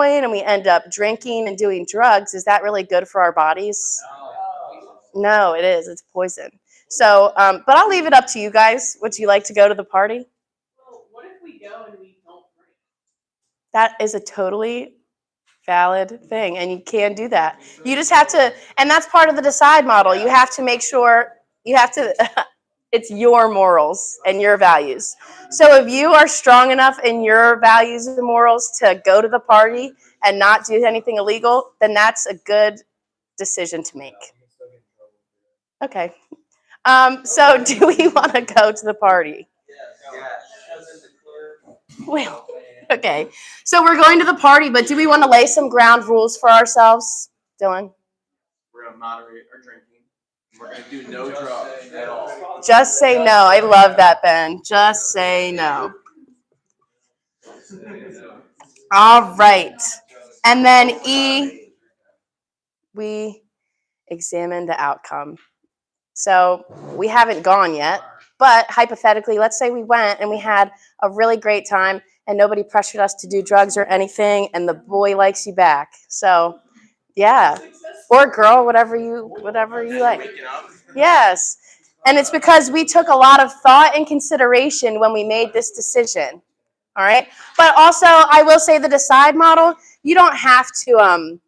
point and we end up drinking and doing drugs, is that really good for our bodies? No, it is. It's poison. So, but I'll leave it up to you guys. Would you like to go to the party? Well, what if we go and we don't drink? That is a totally valid thing, and you can do that. You just have to, and that's part of the decide model. You have to make sure it's your morals and your values. So if you are strong enough in your values and morals to go to the party and not do anything illegal, then that's a good decision to make. Okay. So do we want to go to the party? Well, okay. So we're going to the party, but do we want to lay some ground rules for ourselves, Dylan? We're going to moderate our drinking. We're going to do no drugs at all. Just say no. I love that, Ben. Just say no. All right. And then E, we examine the outcome. So we haven't gone yet, but hypothetically, let's say we went and we had a really great time and nobody pressured us to do drugs or anything, and the boy likes you back. So, yeah. Or girl, whatever you like. Yes. And it's because we took a lot of thought and consideration when we made this decision. All right? But also, I will say the decide model, you don't have to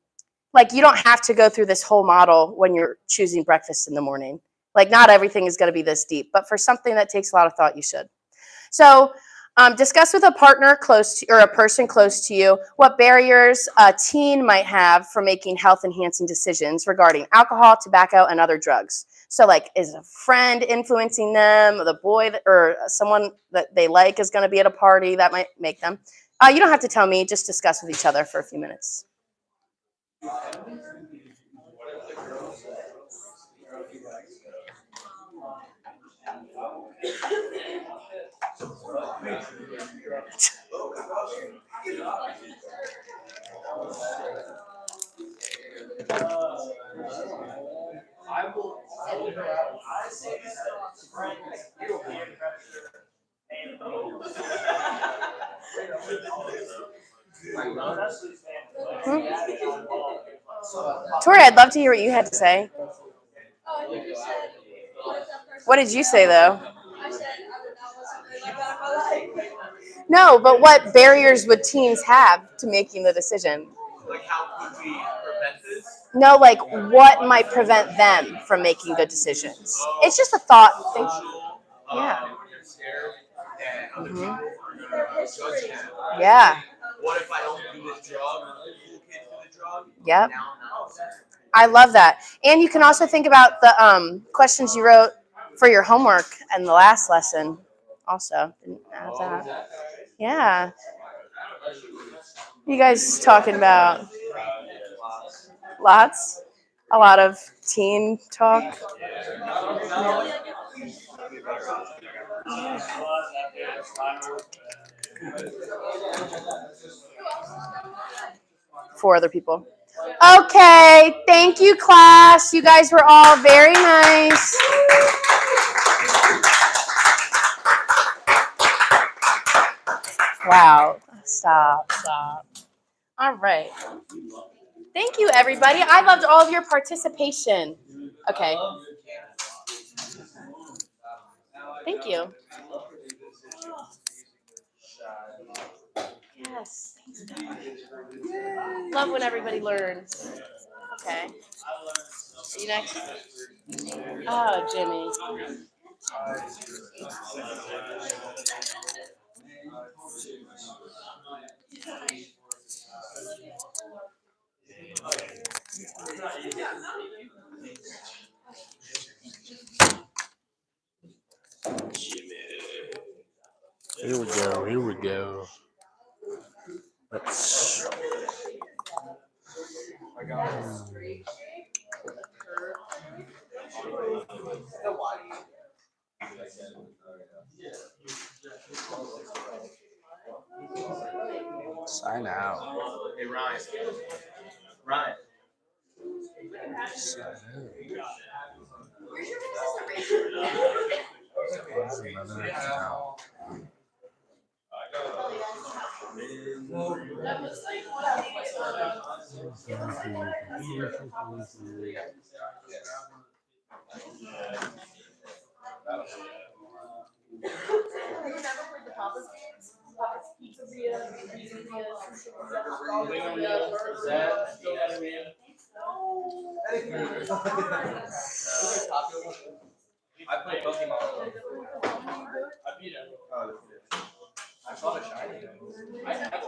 you don't have to go through this whole model when you're choosing breakfast in the morning. Like, not everything is going to be this deep, but for something that takes a lot of thought, you should. So, discuss with a partner close to, or a person close to you, what barriers a teen might have for making health-enhancing decisions regarding alcohol, tobacco, and other drugs. So, like, is a friend influencing them, the boy or someone that they like is going to be at a party that might make them. You don't have to tell me, just discuss with each other for a few minutes. Tori, I'd love to hear what you had to say. What did you say, though? No, but what barriers would teens have to making the decision? Like, how could we prevent this? No, like, what might prevent them from making good decisions? It's just a thought. Yeah. You're scared that other people are going to judge you. Yeah. What if I don't do this drug? Or the cool kids do the drug? Yep. Now I'm not. I love that. And you can also think about the questions you wrote for your homework and the last lesson also. Didn't add that. Yeah. You guys talking about lots? A lot of teen talk? For other people. Okay, thank you, class. You guys were all very nice. Wow. Stop. All right. Thank you, everybody. I loved all of your participation. Okay. Thank you. Yes. Love when everybody learns. Okay. Are you next? Oh, Jimmy. Here we go. Let's. Sign out. Hey, Ryan. Ryan. Sign out. Another account. I played Pokemon. I beat him. I saw the shiny. I have it.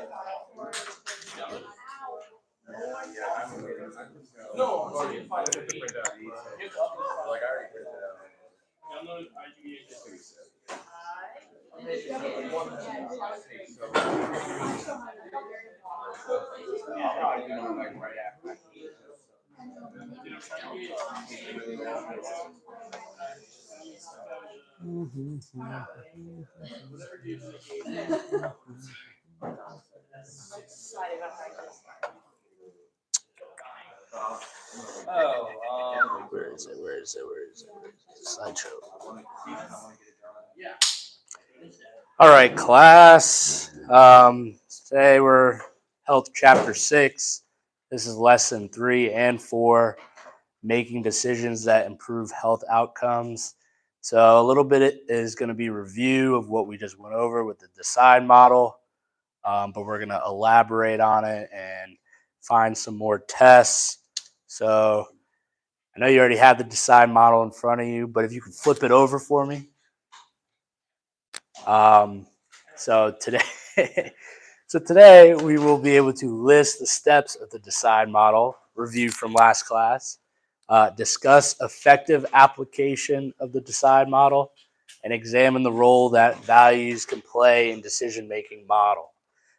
No, I'm saying if I could beat it. Like I already did that. Download IGA. Right after. Where is it? Where is it? Where is it? Slideshow. All right, class. Today we're Health Chapter 6. This is Lesson 3 and 4, making decisions that improve health outcomes. So a little bit is going to be review of what we just went over with the DECIDE model, but we're going to elaborate on it and find some more tests. So I know you already have the DECIDE model in front of you, but if you could flip it over for me. So today we will be able to list the steps of the DECIDE model, review from last class, discuss effective application of the DECIDE model, and examine the role that values can play in decision-making model.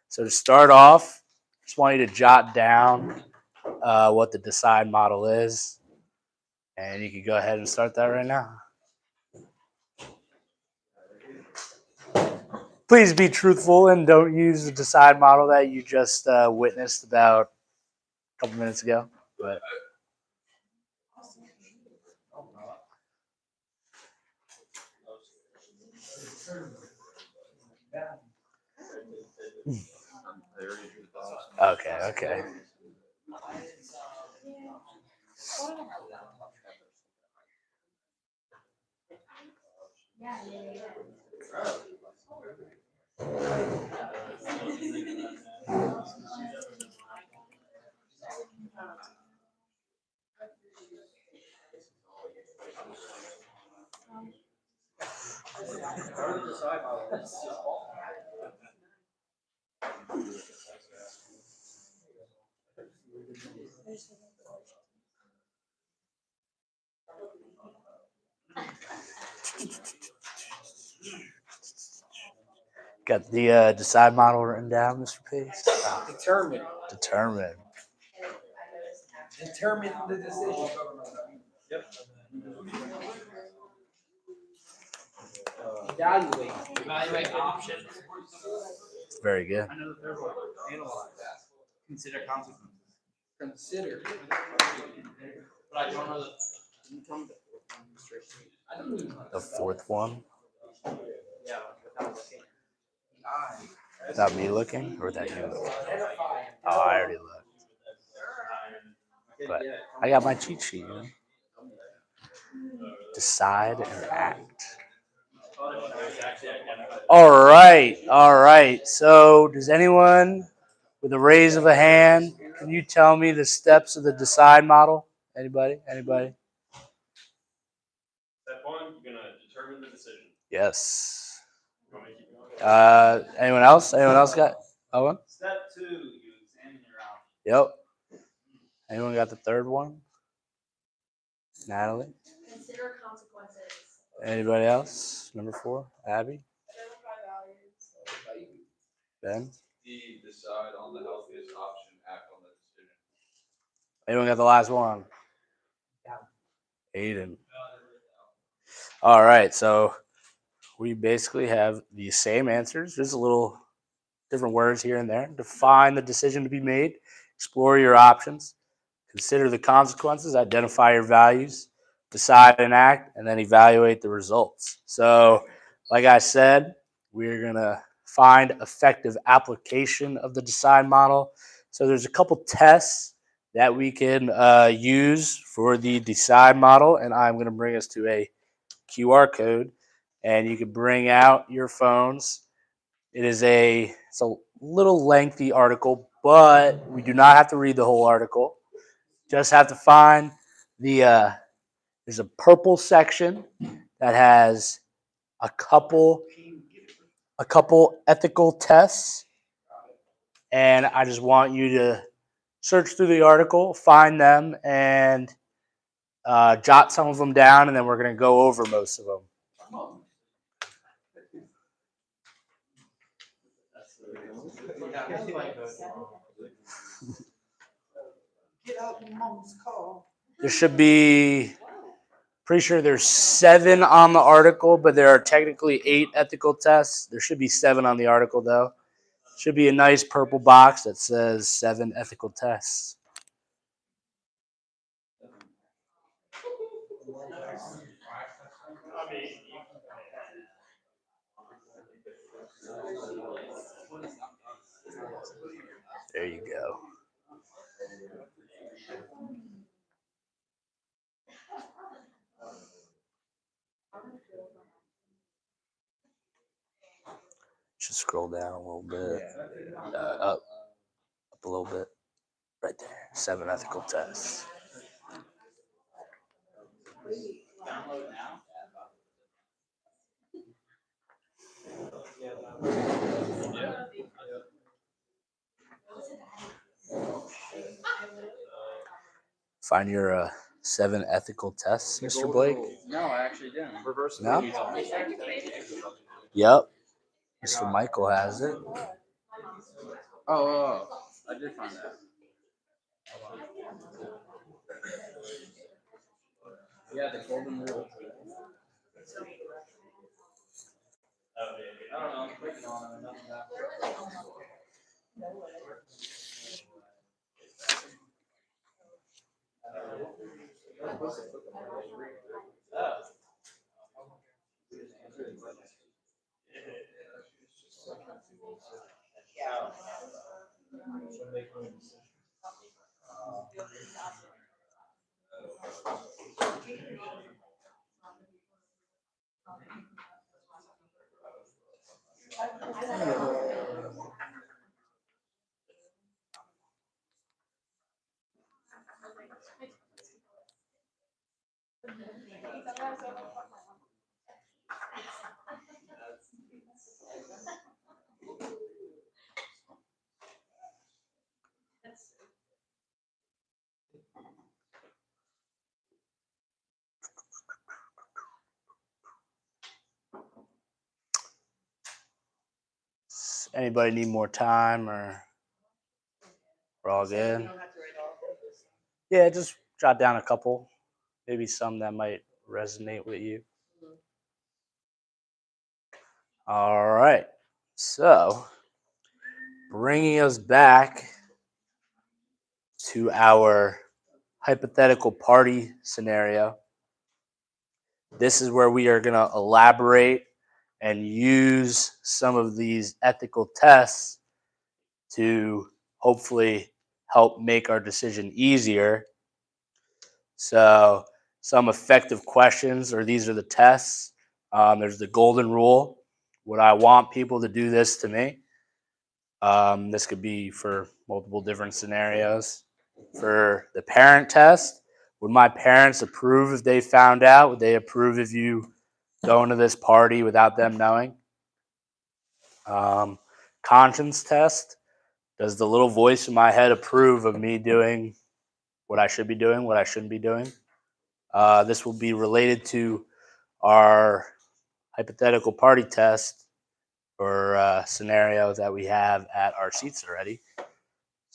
So to start off, I just want you to jot down what the DECIDE model is, and you can go ahead and start that right now. Please be truthful and don't use the DECIDE model that you just witnessed about a couple minutes ago. But okay. Got the DECIDE model written down, Mr. Pace? Determine. Determine. Determine the decision. Yep. Evaluate options. Very good. I know the third one. Analyze. Consider consequences. Consider. But I don't know the. Can you tell me the fourth one? I don't even know. The fourth one, Yeah, without looking. without me looking, or without you looking? Oh, I already looked. But I got my cheat sheet. You know? Decide and act. All right. So does anyone, with a raise of a hand, can you tell me the steps of the DECIDE model? Anybody? Step 1, you're gonna determine the decision. Yes. You want me to keep going? Anyone else? Anyone else got one? Step 2, you examine your options. Yep. Anyone got the third one? Natalie? Consider consequences. Anybody else? Number 4, Abby? Ben? D, decide on the healthiest option, act on the decision. Anyone got the last one? Aiden. All right, so we basically have the same answers, just a little different words here and there. Define the decision to be made, explore your options, consider the consequences, identify your values, decide and act, and then evaluate the results. So, like I said, we're going to find effective application of the DECIDE model. So there's a couple tests that we can use for the decide model. And I'm going to bring us to a QR code, and you can bring out your phones. It's a little lengthy article, but we do not have to read the whole article. Just have to find the there's a purple section that has a couple ethical tests, and I just want you to search through the article, find them, and jot some of them down, and then we're going to go over most of them. There should be, pretty sure there's 7 on the article, but there are technically 8 ethical tests. There should be 7 on the article, though. Should be a nice purple box that says 7 ethical tests. There you go. Should scroll down a little bit. Up a little bit. Right there. 7 ethical tests. Find your 7 ethical tests, Mr. Blake. No, I actually didn't. Reverse. No? Yep. Mr. Michael has it. Oh, I did find that. Yeah, the golden rule. I don't know. I'm clicking on it. Nothing happened. Anybody need more time, or we're all good? Yeah, just jot down a couple. Maybe some that might resonate with you. All right. So, bringing us back to our hypothetical party scenario. This is where we are going to elaborate and use some of these ethical tests to hopefully help make our decision easier. So, some effective questions, or these are the tests. There's the golden rule. Would I want people to do this to me? This could be for multiple different scenarios. For the parent test, would my parents approve if they found out? Would they approve if you going to this party without them knowing? Conscience test, does the little voice in my head approve of me doing what I should be doing, what I shouldn't be doing? This will be related to our hypothetical party test or scenario that we have at our seats already. So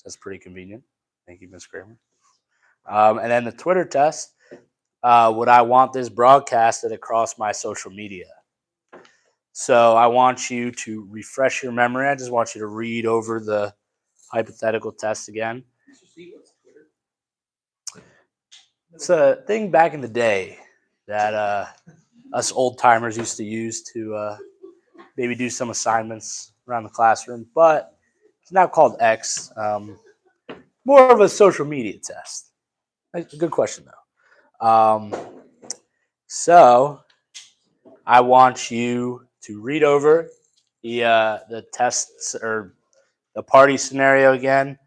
that's pretty convenient. Thank you, Ms. Kramer. And then the Twitter test, would I want this broadcasted across my social media? So I want you to refresh your memory. I just want you to read over the hypothetical test again. It's a thing back in the day that us old timers used to use to maybe do some assignments around the classroom, but it's now called X. more of a social media test. A good question though. So I want you to read over the tests or the party scenario again,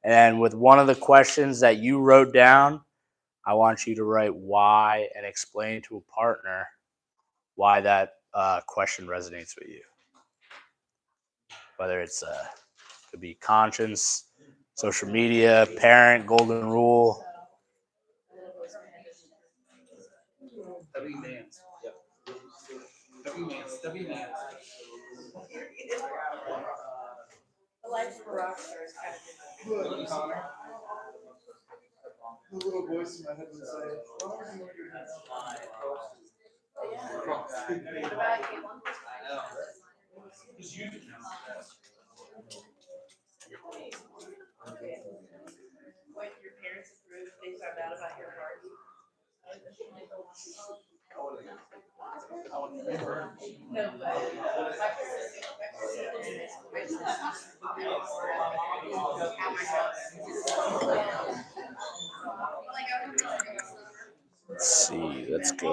and with one of the questions that you wrote down, I want you to write why and explain to a partner why that question resonates with you. Whether it's could be conscience, social media, parent, golden rule. W-Mans. Yep. W-Mans. W-Mans. The life of a rock star is kind of Good, Connor. The little voice in my head would say, "Why don't you know your head's What about you? Just use it now. What your parents approved, they found out about your party? No, Let's see. Let's go.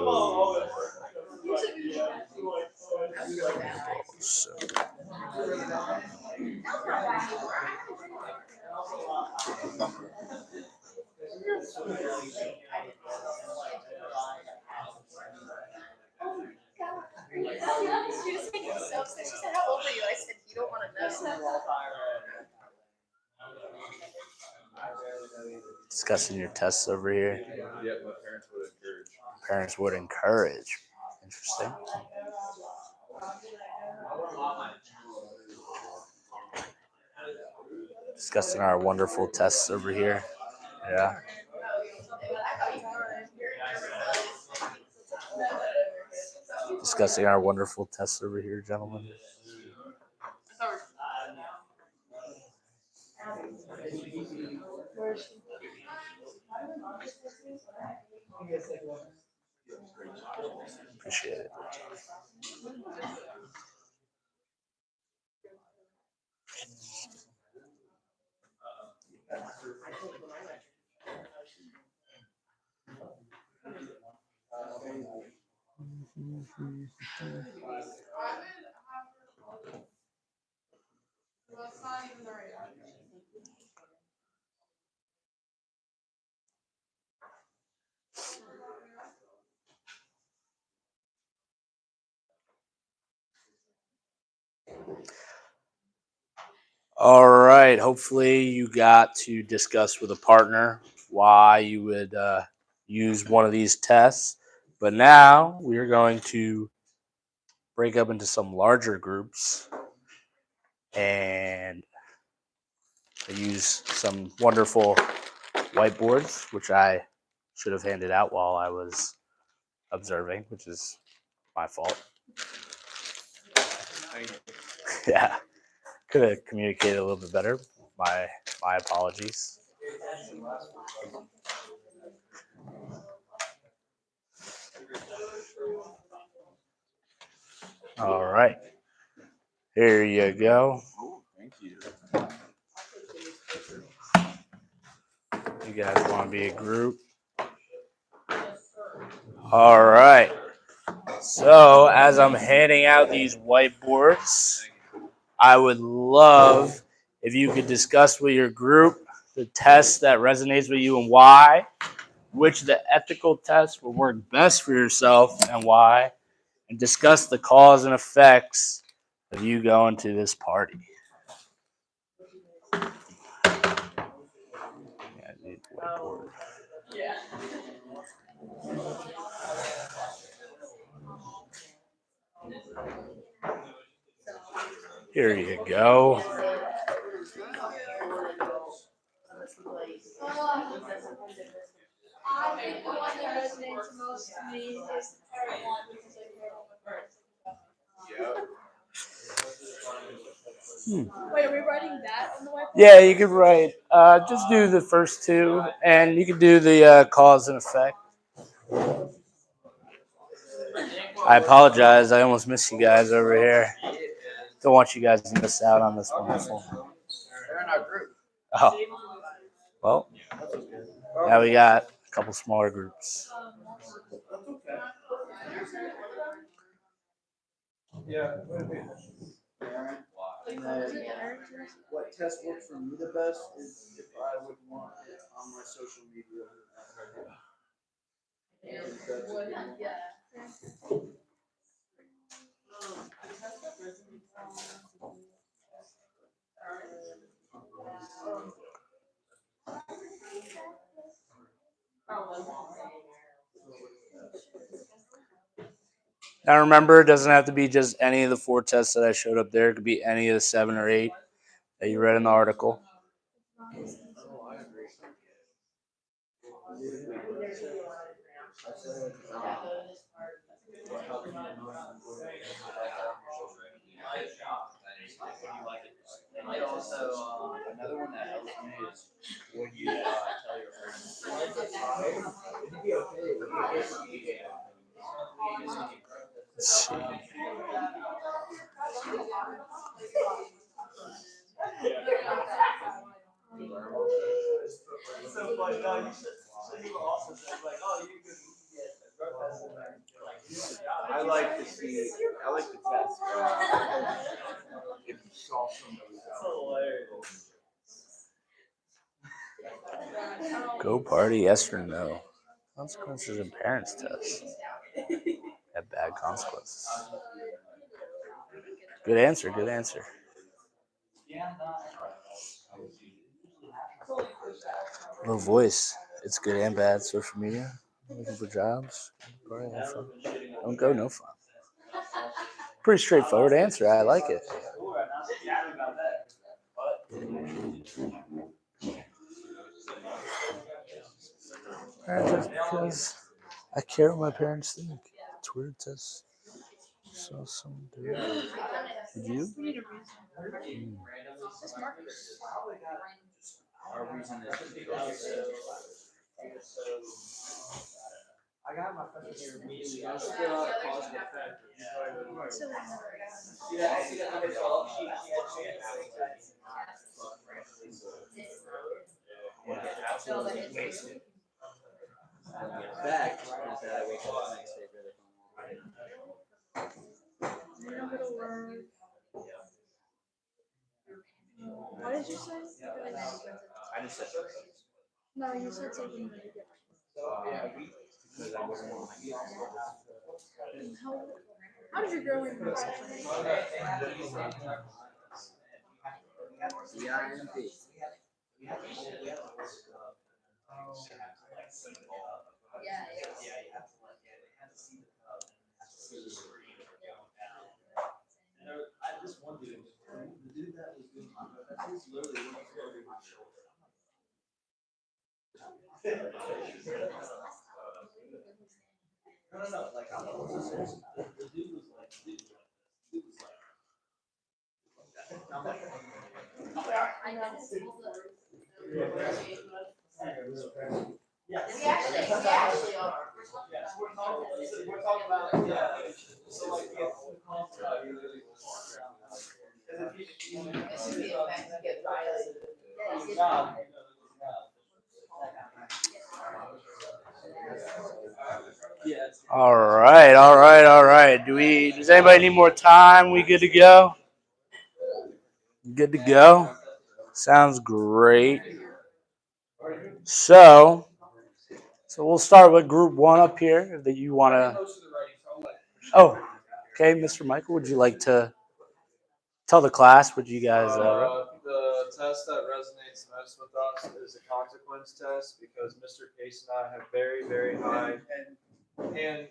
So, She was taking selfies. She said, "How old are you?" I said, "You don't want to know." discussing your tests over here. Yeah, my parents would encourage. Parents would encourage. Interesting. Discussing our wonderful tests over here. Yeah. Discussing our wonderful tests over here, gentlemen. Appreciate it. All right. Hopefully, you got to discuss with a partner why you would use one of these tests. But now we are going to break up into some larger groups and use some wonderful whiteboards, which I should have handed out while I was observing, which is my fault. Yeah. Could have communicated a little bit better. My apologies. All right. Here you go. Thank you. You guys want to be a group? All right. So, as I'm handing out these whiteboards, I would love if you could discuss with your group the test that resonates with you and why, which of the ethical tests will work best for yourself and why, and discuss the cause and effects of you going to this party. Yeah, I need whiteboard. Here you go. I think the one that resonates most to me is the parent one because I grew up with her. Wait, are we writing that on the whiteboard? Yeah, you could write. Just do the first two, and you could do the cause and effect. I apologize. I almost missed you guys over here. Don't want you guys to miss out on this wonderful. They're in our group. Oh, Well, now we got a couple smaller groups. That's okay. Yeah. And then what test works for me the best is if I would want it on my social media. I think that's a good one. Now remember, it doesn't have to be just any of the 4 tests that I showed up there. It could be any of the 7 or 8 that you read in the article. Oh, I agree. I also, another one that helps me is when you tell your friends. Let's see. I like to see, I like to test if you saw somebody. Go party, yes or no? Consequences of parents test. Have bad consequences. Good answer, good answer. Low voice. It's good and bad. Social media. Looking for jobs. Party, have fun. Don't go, no fun. Pretty straightforward answer. I like it. Just because I care what my parents think. Twitter test. So some do. Did you? Our reason is because I got my first year immediately. I was still out of positive factor. the fact is that I wake up the next day really What did you say? I just said No, you said something really different. because I wasn't on my How did you grow into this? CIMP. All right, all right, all right. Does anybody need more time? We good to go? Good to go? Sounds great. So we'll start with group 1 up here that you want to. Oh, okay, Mr. Michael, would you like to tell the class what you guys The test that resonates most with us is a consequence test because Mr. Case and I have very, very high, and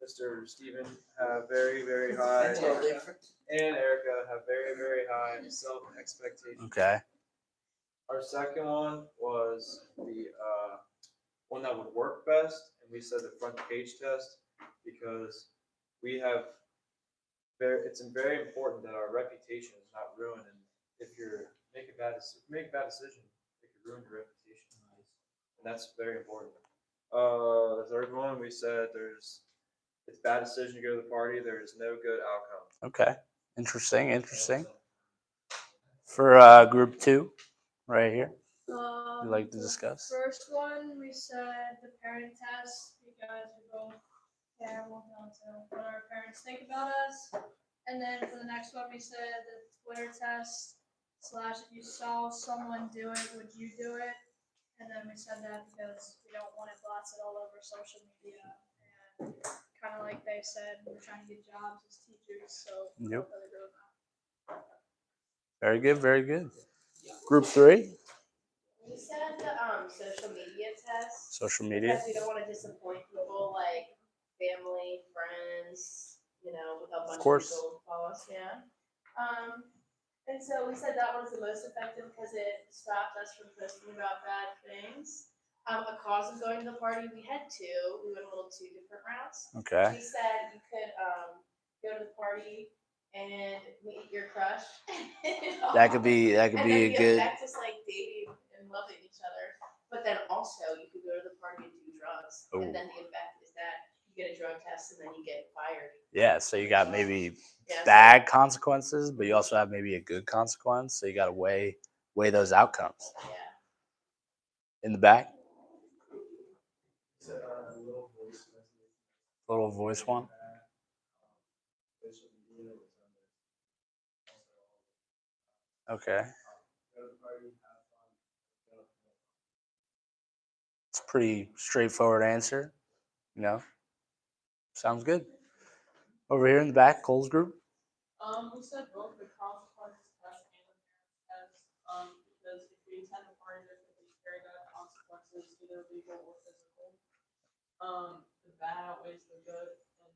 Mr. Steven have very, very high, and Erica have very, very high self-expectations. Okay. Our second one was the one that would work best, and we said the front page test because we have it's very important that our reputation is not ruined, and if you're make a bad decision, it could ruin your reputation, and that's very important. The third one we said it's a bad decision to go to the party. There is no good outcome. Okay. Interesting. For group 2, right here. you'd like to discuss? First one, we said the parent test because we both care, well, not to what our parents think about us. And then for the next one, we said the Twitter test / if you saw someone do it, would you do it? And then we said that because we don't want it blasted all over social media. And kind of like they said, we're trying to get jobs as teachers, so Yep. I agree with that. Very good, very good. Group 3, We said the social media test social media. because we don't want to disappoint people like family, friends, you know, with a bunch of course. people who follow us. Yeah. And so we said that was the most effective because it stopped us from posting about bad things. A cause of going to the party, we had two. We went a little two different routes. Okay. We said you could go to the party and meet your crush. That could be And then a the good. effect is like dating and loving each other. But then also you could go to the party and do drugs. Ooh. And then the effect is that you get a drug test and then you get fired. Yeah, so you got maybe Yeah, bad consequences, but you also have maybe a good consequence. So you got to weigh those outcomes. Yeah. In the back, little voice one. Okay. It's a pretty straightforward answer. You know, sounds good. Over here in the back, Cole's group. We said both the consequences test and the parents test. Because if we attend the party, there could be very bad consequences, either legal or physical. The bad outweighs the good, and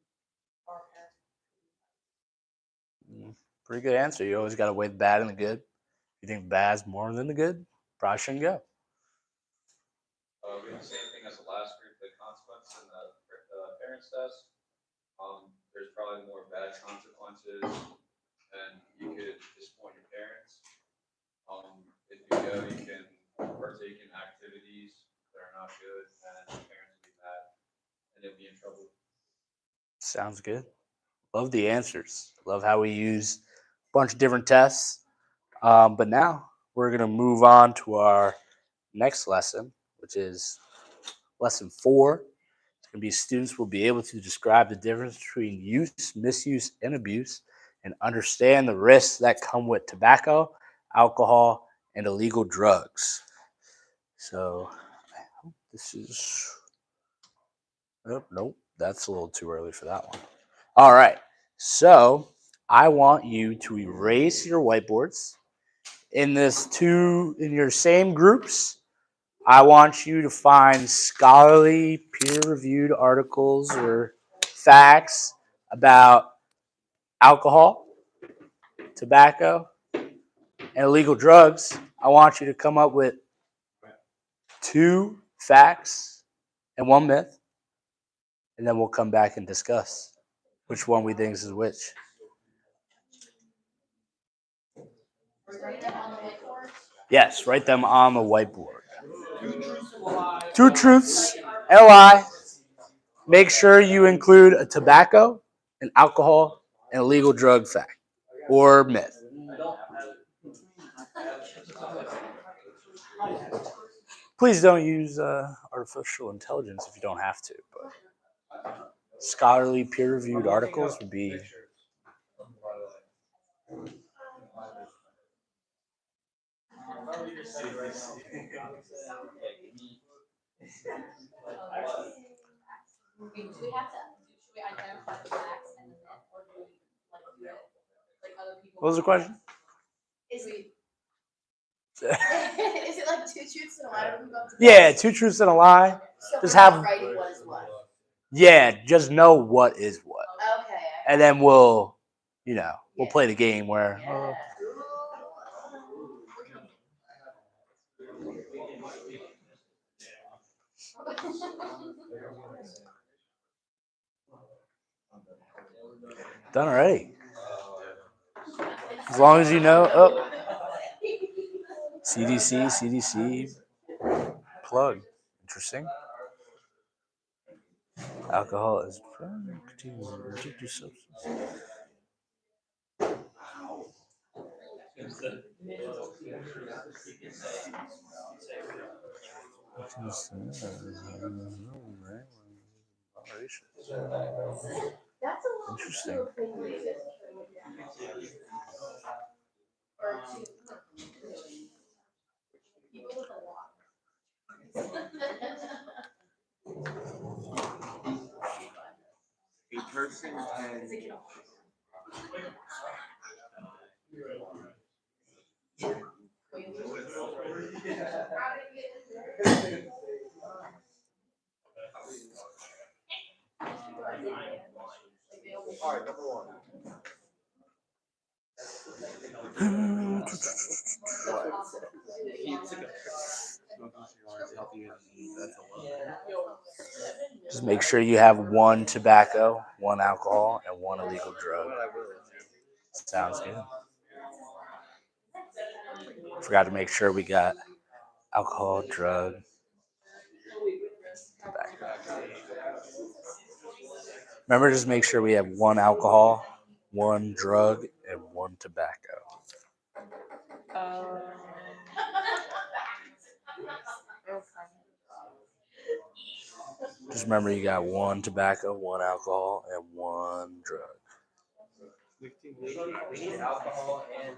our parents. Pretty good answer. You always got to weigh the bad and the good. If you think bad's more than the good, probably shouldn't go. We did the same thing as the last group, the consequence and the parents test. There's probably more bad consequences, and you could disappoint your parents. If you go, you can partake in activities that are not good, and your parents will be mad, and you'll be in trouble. Sounds good. Love the answers. Love how we use a bunch of different tests. But now we're going to move on to our next lesson, which is lesson 4. It's going to be students will be able to describe the difference between use, misuse, and abuse, and understand the risks that come with tobacco, alcohol, and illegal drugs. So I hope this is. Oh, nope, that's a little too early for that one. All right. So I want you to erase your whiteboards in your same groups. I want you to find scholarly, peer-reviewed articles or facts about alcohol, tobacco, and illegal drugs. I want you to come up with 2 facts and 1 myth, and then we'll come back and discuss which one we think is which. Yes, write them on the whiteboard. 2 truths and a lie. Make sure you include a tobacco, an alcohol, and illegal drug fact or myth. Please don't use artificial intelligence if you don't have to. But scholarly, peer-reviewed articles would be. Do we have to? Should we identify the facts and the myth, or do we do it like other people? What was the question? Is it is it like 2 truths and a lie? Yeah, 2 truths and a lie. So Just we're not have. writing what is what. Yeah, just know what is what, Okay. and then we'll play the game where. Yeah. Done already. As long as you know. Oh. CDC plug. Interesting. Alcohol is addictive substance. Interesting. A person can Alright, number one. Just make sure you have one tobacco, one alcohol, and one illegal drug. Sounds good. Forgot to make sure we got alcohol, drug, tobacco. Remember, just make sure we have one alcohol, one drug, and one tobacco. Just remember you got one tobacco, one alcohol, and one drug. Alcohol and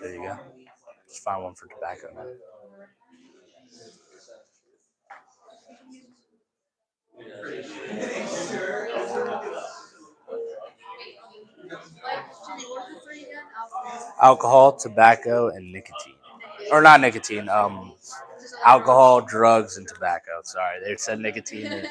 There you go. Just find one for tobacco now. Alcohol, tobacco, and nicotine. Or not nicotine, alcohol, drugs, and tobacco. Sorry, they said nicotine.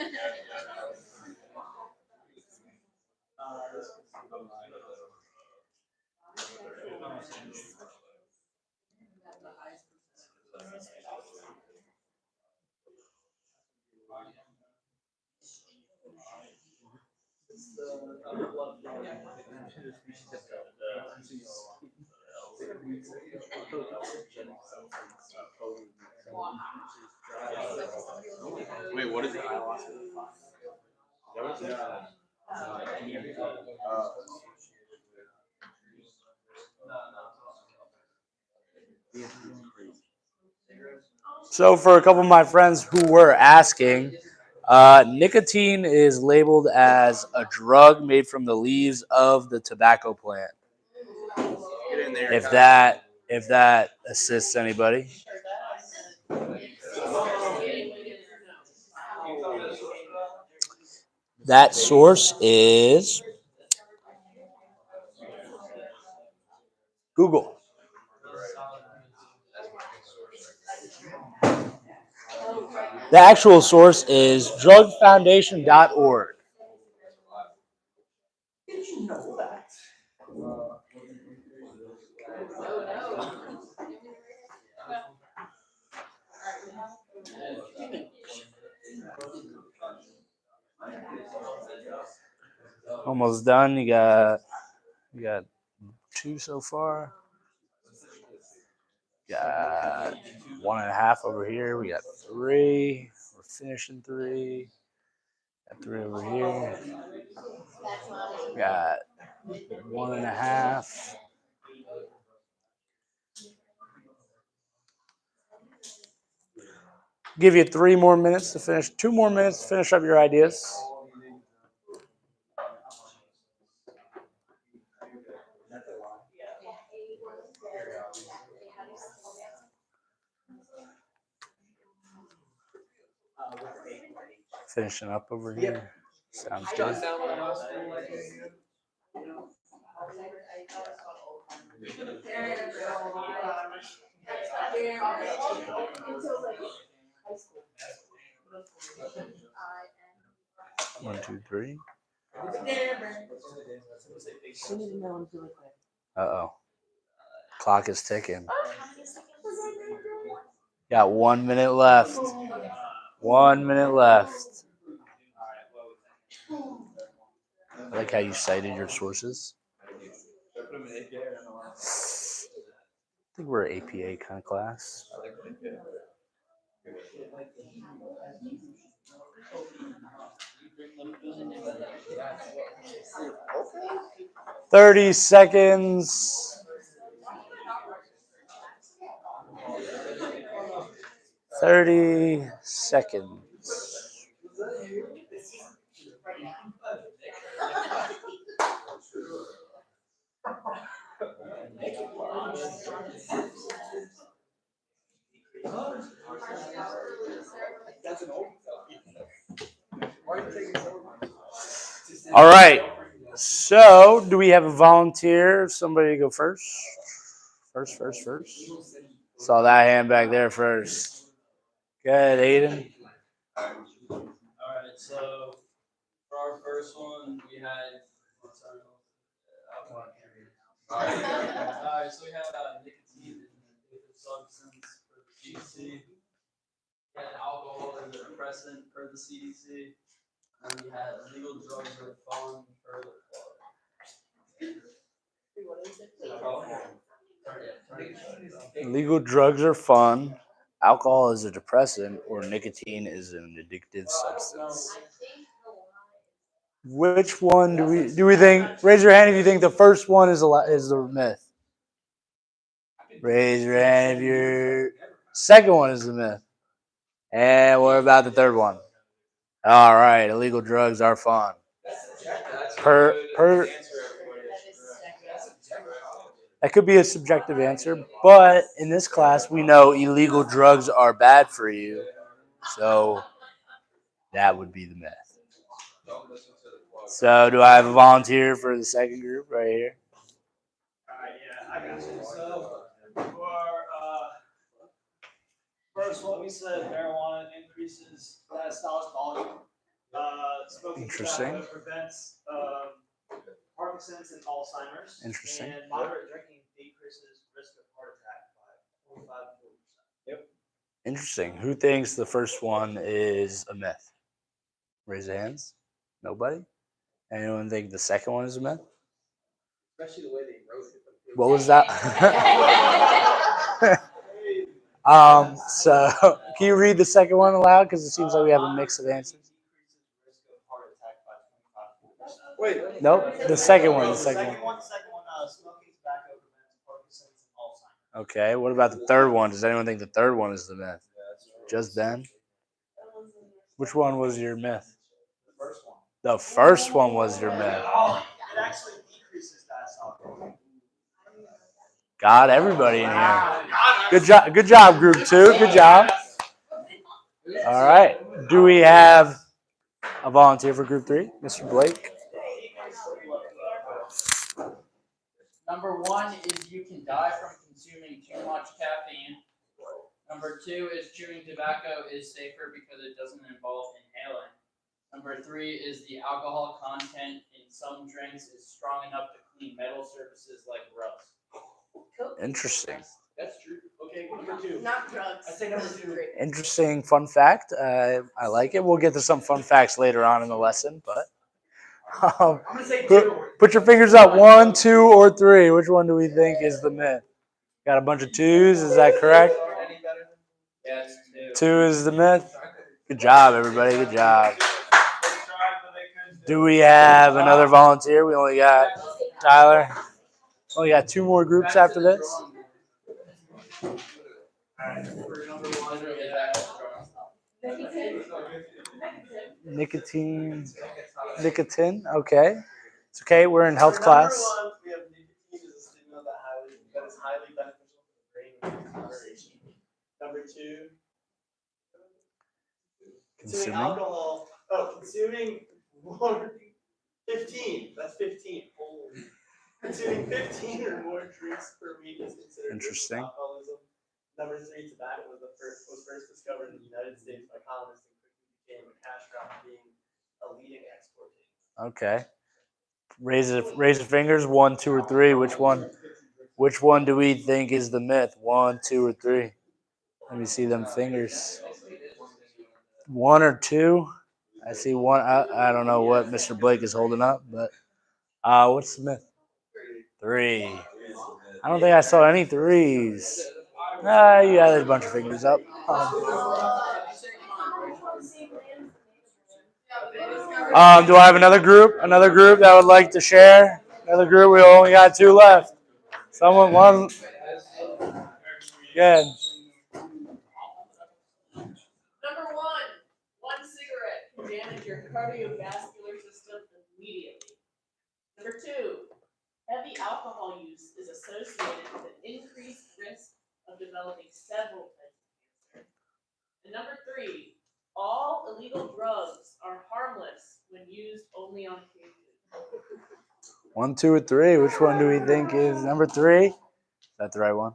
wait, what is it? So for a couple of my friends who were asking, nicotine is labeled as a drug made from the leaves of the tobacco plant. If that assists anybody. That source is Google. The actual source is drugfoundation.org. Did you know that? Almost done. You got two so far. Got 1.5 over here. We got 3. We're finishing 3. Got 3 over here. Got 1.5. Give you 3 more minutes to finish. 2 more minutes to finish up your ideas. Finishing up over here. Sounds good. One, two, three. Uh-oh. Clock is ticking. Got 1 minute left. 1 minute left. I like how you cited your sources. I think we're an APA kind of class. 30 seconds. 30 seconds. All right. So, do we have a volunteer? Somebody go first? First. Saw that hand back there first. Go ahead, Aiden. Alright, so for our first one, we had. Alright, so we had nicotine and addictive substance for the CDC. We had alcohol as a depressant for the CDC. And we had illegal drugs are fun for the Illegal drugs are fun. Alcohol is a depressant, or nicotine is an addictive substance. Which one do we think? Raise your hand if you think the first one is the myth. Raise your hand if your second one is the myth. And what about the third one? All right, illegal drugs are fun. That could be a subjective answer, but in this class we know illegal drugs are bad for you, so that would be the myth. So do I have a volunteer for the second group right here? Yeah, I got you. So for first one, we said marijuana increases diastolic volume. Smoking tobacco prevents Parkinson's and Alzheimer's. Interesting. And moderate drinking decreases risk of heart attack by 25 to 40%. Yep. Interesting. Who thinks the first one is a myth? Raise your hands. Nobody? Anyone think the second one is a myth? Especially the way they wrote it. What was that? So can you read the second one aloud? Because it seems like we have a mix of answers. Wait. Nope. The second one. Second one, smoking tobacco prevents Parkinson's and Alzheimer's. Okay. What about the third one? Does anyone think the third one is the myth? Just Ben? Which one was your myth? The first one. The first one was your myth. It actually decreases diastolic volume. Got everybody in here. Good job. Good job, group 2. Good job. All right. Do we have a volunteer for group 3? Mr. Blake? Number 1 is you can die from consuming too much caffeine. Number 2 is chewing tobacco is safer because it doesn't involve inhaling. Number 3 is the alcohol content in some drinks is strong enough to clean metal surfaces like rust. Interesting. That's true. Okay, number 2. Not drugs. I say number 2. Interesting fun fact. I like it. We'll get to some fun facts later on in the lesson, but I'm gonna say 2. put your fingers up. 1, 2, or 3. Which one do we think is the myth? Got a bunch of 2s. Is that correct? Yes, 2 is the myth. Good job, everybody. Good job. Do we have another volunteer? We only got Tyler. Only got 2 more groups after this. Nicotine. Okay. It's okay. We're in health class. Number 1, we have nicotine is a stimulant that is highly beneficial for the brain and moderation. Number 2, consuming alcohol. Consuming more 15. That's 15. Holy. Consuming 15 or more drinks per week is considered Interesting. alcoholism. Number 3, tobacco was first discovered in the United States by colonists and quickly became a cash crop, being a leading export. Okay. Raise your fingers. 1, 2, or 3. Which one do we think is the myth? 1, 2, or 3? Let me see them fingers. 1 or 2? I see 1. I don't know what Mr. Blake is holding up, but what's the myth? 3. I don't think I saw any 3s. Yeah, there's a bunch of fingers up. Do I have another group? Another group that would like to share? Another group? We only got 2 left. Someone, one. Good. cardiovascular system immediately. Number 2, heavy alcohol use is associated with an increased risk of developing several types of cancer. And number 3, all illegal drugs are harmless when used only on occasion. 1, 2, or 3. Which one do we think is number 3? Is that the right one?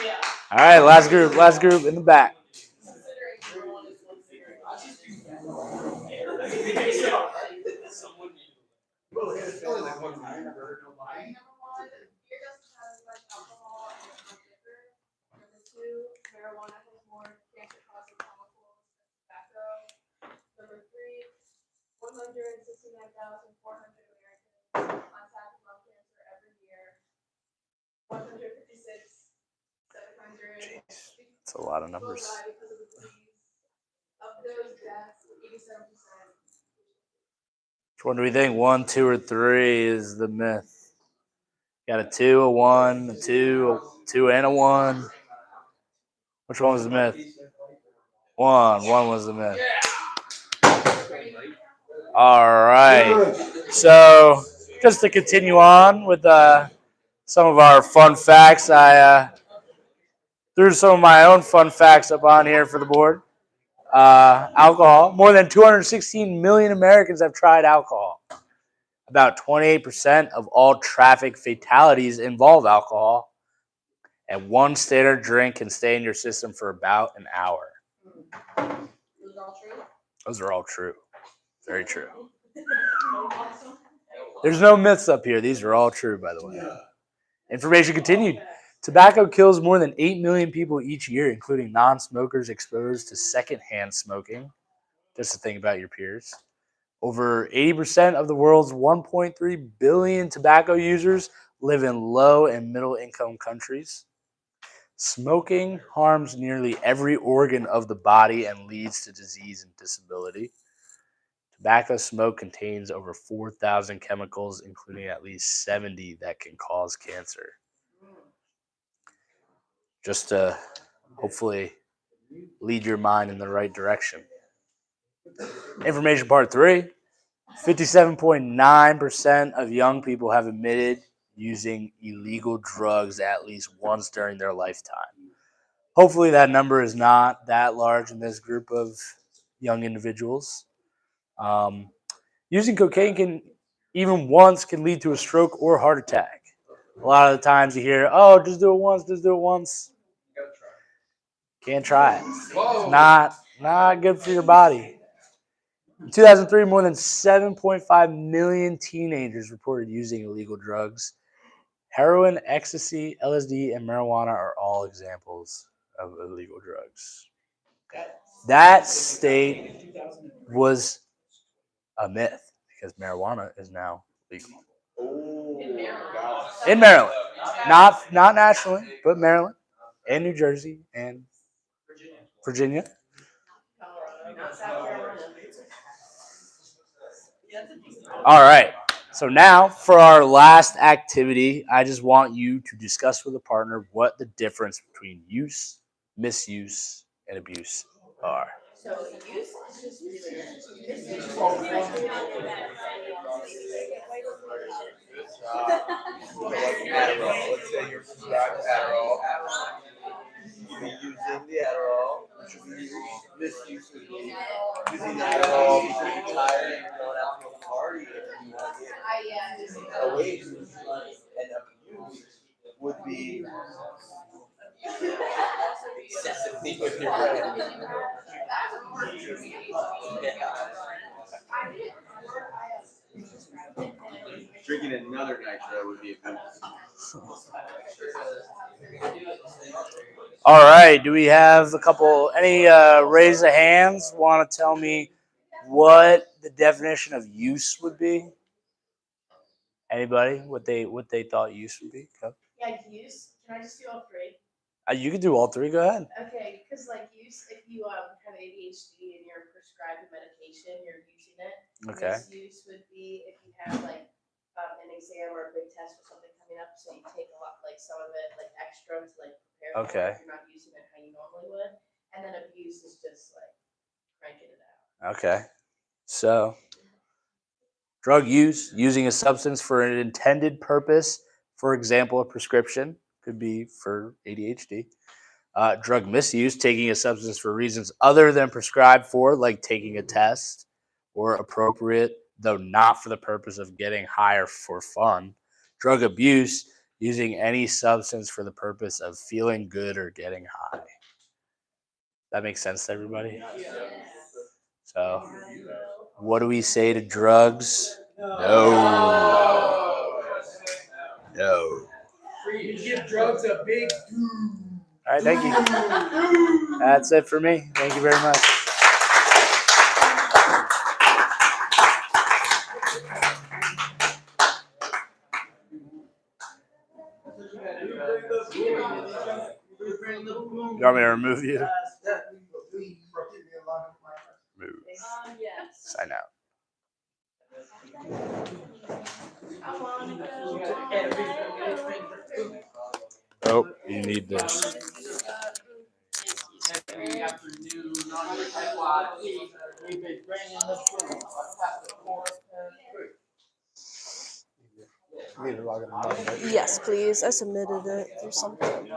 Yeah. All right, last group in the back. Considering number 1 is one cigarette. Number 1, beer doesn't have as much alcohol and it's more bitter. Number 2, marijuana has more cancer-causing chemicals than tobacco. Number 3, 169,400 Americans contact lung cancer every year. 156,700 That's a lot of numbers. will die because of the disease. Of those deaths, 87%. Which one do we think? 1, 2, or 3 is the myth? Got a 2, a 1, a 2, a 2, and a 1. Which one was the myth? 1. 1 was the myth. All right. So just to continue on with some of our fun facts, I threw some of my own fun facts up on here for the board. Alcohol. More than 216 million Americans have tried alcohol. About 28% of all traffic fatalities involve alcohol. And one standard drink can stay in your system for about an hour. Those are all true? Those are all true. Very true. There's no myths up here. These are all true, by the way. Information continued. Tobacco kills more than 8 million people each year, including non-smokers exposed to secondhand smoking. Just to think about your peers. Over 80% of the world's 1.3 billion tobacco users live in low and middle income countries. Smoking harms nearly every organ of the body and leads to disease and disability. Tobacco smoke contains over 4,000 chemicals, including at least 70 that can cause cancer. Just to hopefully lead your mind in the right direction. Information part 3. 57.9% of young people have admitted using illegal drugs at least once during their lifetime. Hopefully that number is not that large in this group of young individuals. Using cocaine can lead to a stroke or heart attack. A lot of the times you hear, oh, just do it once. Can't try it. It's not good for your body. In 2003, more than 7.5 million teenagers reported using illegal drugs. Heroin, ecstasy, LSD, and marijuana are all examples of illegal drugs. That state was a myth because marijuana is now legal. In Maryland. Not nationally, but Maryland and New Jersey and Virginia. All right. So now for our last activity, I just want you to discuss with a partner what the difference between use, misuse, and abuse are. So use is just really Adderall. Let's say you're prescribed Adderall. You be using the Adderall, which would be misuse would be using the Adderall because you're tired and you're going out to a party and you want to get away from it. And abuse would be excessively with your friend. Drinking another nitro would be abuse. All right. Do we have any raise of hands want to tell me what the definition of use would be? Anybody? What they thought use would be? Go. Yeah, use. Can I just do all 3? You can do all 3. Go ahead. Okay, because like use, if you have ADHD and you're prescribed a medication, you're using it. Okay. Misuse would be if you have like an exam or a big test or something coming up, so you take a lot, like some of it, like extra to like prepare for it. You're not using it how you normally would. And then abuse is just like cranking it out. Okay. So, drug use, using a substance for an intended purpose, for example, a prescription, could be for ADHD. Drug misuse, taking a substance for reasons other than prescribed for, like taking a test, or appropriate, though not for the purpose of getting high or for fun. Drug abuse, using any substance for the purpose of feeling good or getting high. That makes sense to everybody? So, what do we say to drugs? No. No. You give drugs a big. All right, thank you. That's it for me. Thank you very much. You want me to remove you? Move. Yes. Sign out. Oh, you need this. Every afternoon on your HLTH, we've been bringing the food. Yes, please. I submitted it or something.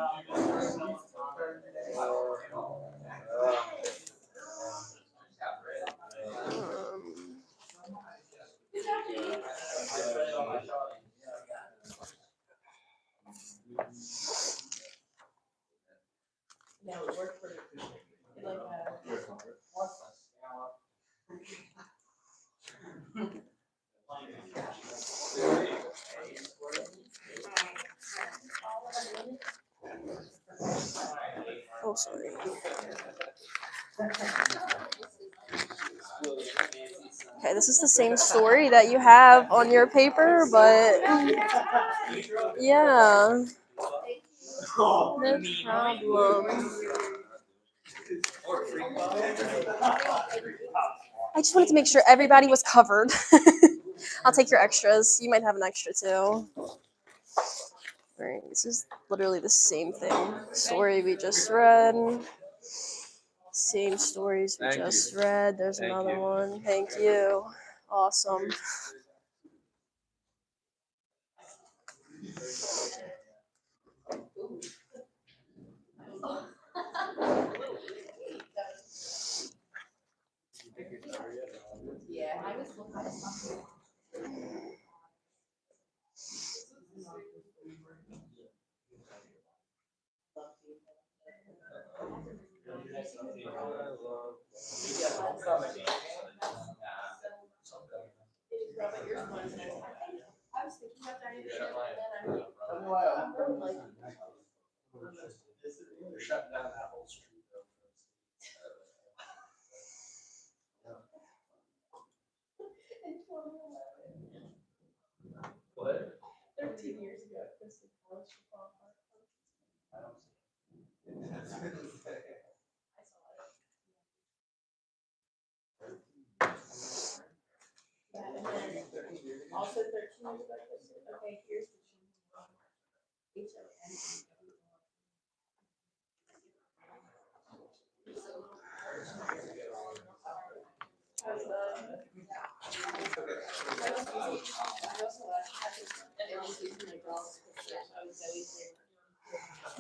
Oh, sorry. Okay, this is the same story that you have on your paper, but yeah, no problem. I just wanted to make sure everybody was covered. I'll take your extras. You might have an extra too. Alright, this is literally the same thing. Story we just read. Same stories we just read. There's another one. Thank you. Awesome.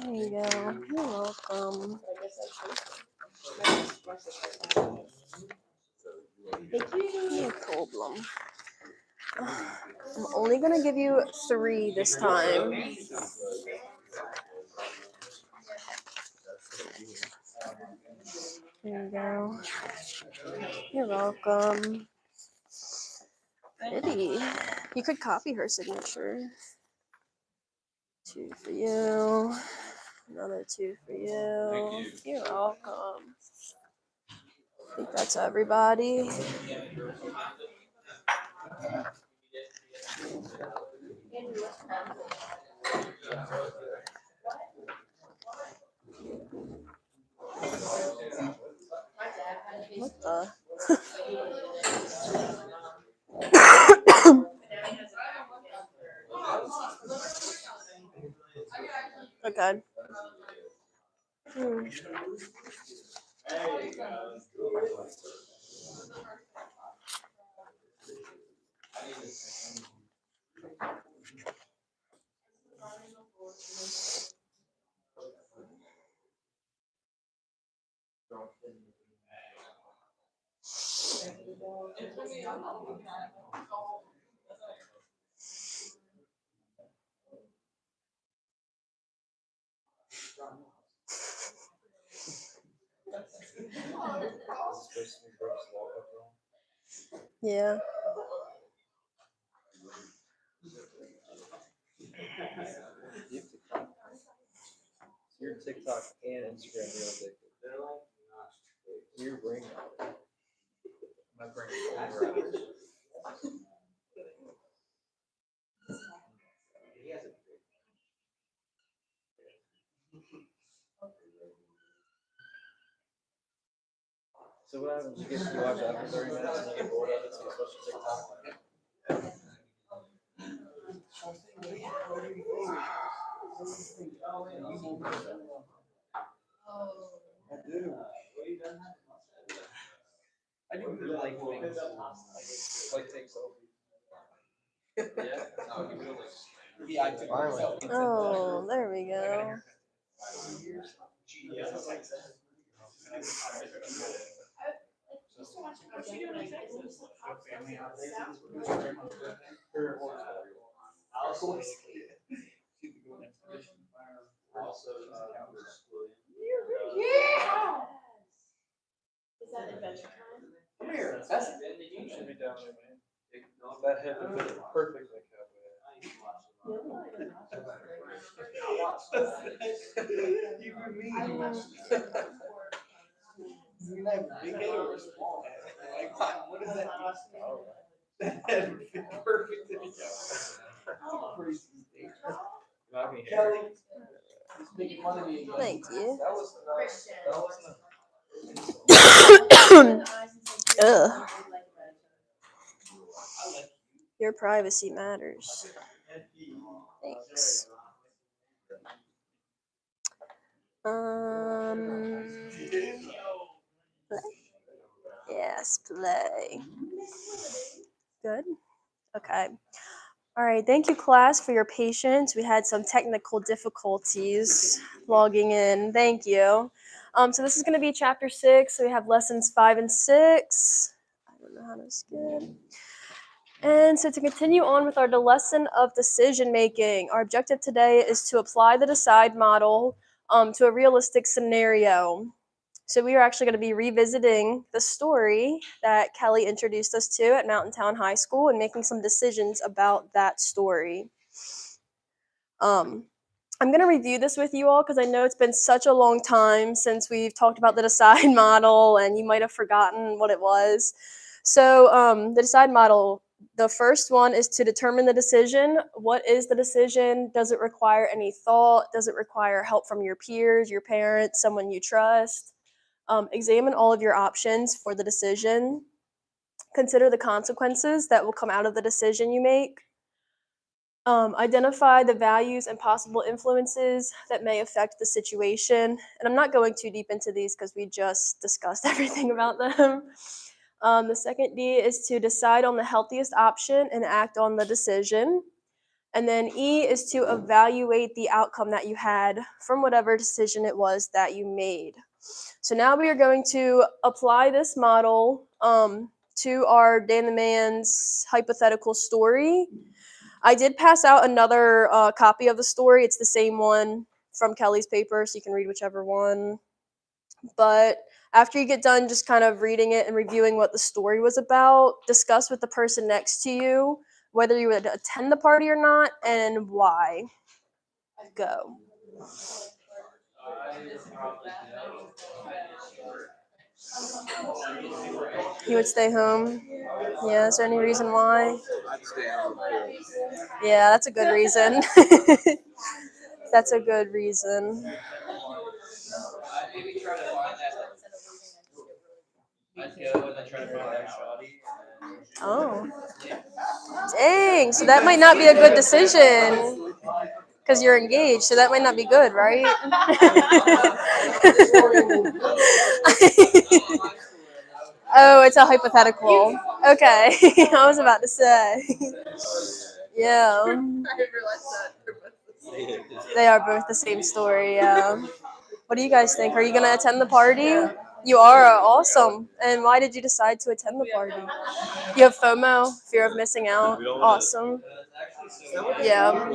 There you go. You're welcome. No problem. I'm only gonna give you 3 this time. There you go. You're welcome. Pretty. You could copy her signature. 2 for you. Another 2 for you. Thank you. You're welcome. I think that's everybody. What the? Okay. Yeah. Your TikTok and Instagram real addictive. Your brain. My brain. So what happens? You watch after 30 minutes and you get bored of it, so you switch to TikTok. I do. I do really like things. Like take selfies. Yeah, I do. Oh, there we go. Is that Adventure Time? Should be down there, man. That head would fit perfectly. Even me. I mean, I have a big head or a small head. Like, what does that mean? That head would fit perfect in a crazy state. Kelly, he's making fun of me again. Thank you. That was Ugh. Your privacy matters. Thanks. Play. Yes, play. Good. Okay. All right. Thank you, class, for your patience. We had some technical difficulties logging in. Thank you. So this is going to be chapter 6. So we have lessons 5 and 6. I don't know how to skip. And so to continue on with our lesson of decision making, our objective today is to apply the decide model to a realistic scenario. So we are actually going to be revisiting the story that Kelly introduced us to at Mountain Town High School and making some decisions about that story. I'm going to review this with you all because I know it's been such a long time since we've talked about the decide model and you might have forgotten what it was. So the decide model, the first one is to determine the decision. What is the decision? Does it require any thought? Does it require help from your peers, your parents, someone you trust? Examine all of your options for the decision. Consider the consequences that will come out of the decision you make. Identify the values and possible influences that may affect the situation. And I'm not going too deep into these because we just discussed everything about them. The second D is to decide on the healthiest option and act on the decision. And then E is to evaluate the outcome that you had from whatever decision it was that you made. So now we are going to apply this model to our Dan the Man's hypothetical story. I did pass out another copy of the story. It's the same one from Kelly's paper, so you can read whichever one. But after you get done just kind of reading it and reviewing what the story was about, discuss with the person next to you whether you would attend the party or not and why. Go. You would stay home? Yeah, is there any reason why? I'd stay home too. Yeah, that's a good reason. That's a good reason. Maybe try to find that. I'd go and then try to find that shoddy. Oh. Dang, so that might not be a good decision. Because you're engaged, so that might not be good, right? Oh, it's a hypothetical. Okay, I was about to say. Yeah, I didn't realize that. They're both the same. they are both the same story. Yeah. What do you guys think? Are you gonna attend the party? You are awesome. And why did you decide to attend the party? You have FOMO, fear of missing out. Awesome. Yeah,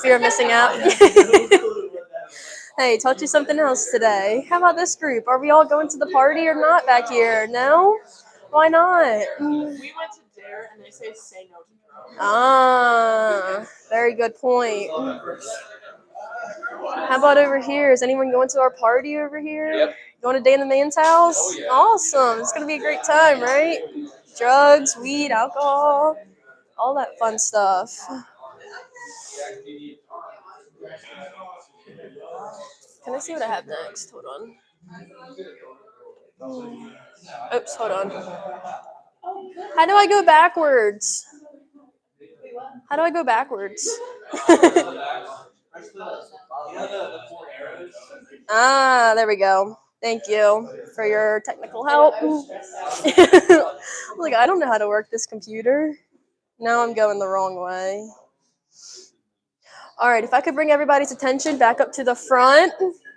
fear of missing out. Hey, taught you something else today. How about this group? Are we all going to the party or not back here? No? Why not? We went to Dare and they say no to drugs. Ah, very good point. How about over here? Is anyone going to our party over here? Yep. Going to Dan the Man's house? Oh, yeah. Awesome. It's going to be a great time, right? Drugs, weed, alcohol, all that fun stuff. Can I see what I have next? Hold on. Oops, hold on. How do I go backwards? How do I go backwards? Ah, there we go. Thank you for your technical help. Like, I don't know how to work this computer. Now I'm going the wrong way. All right, if I could bring everybody's attention back up to the front.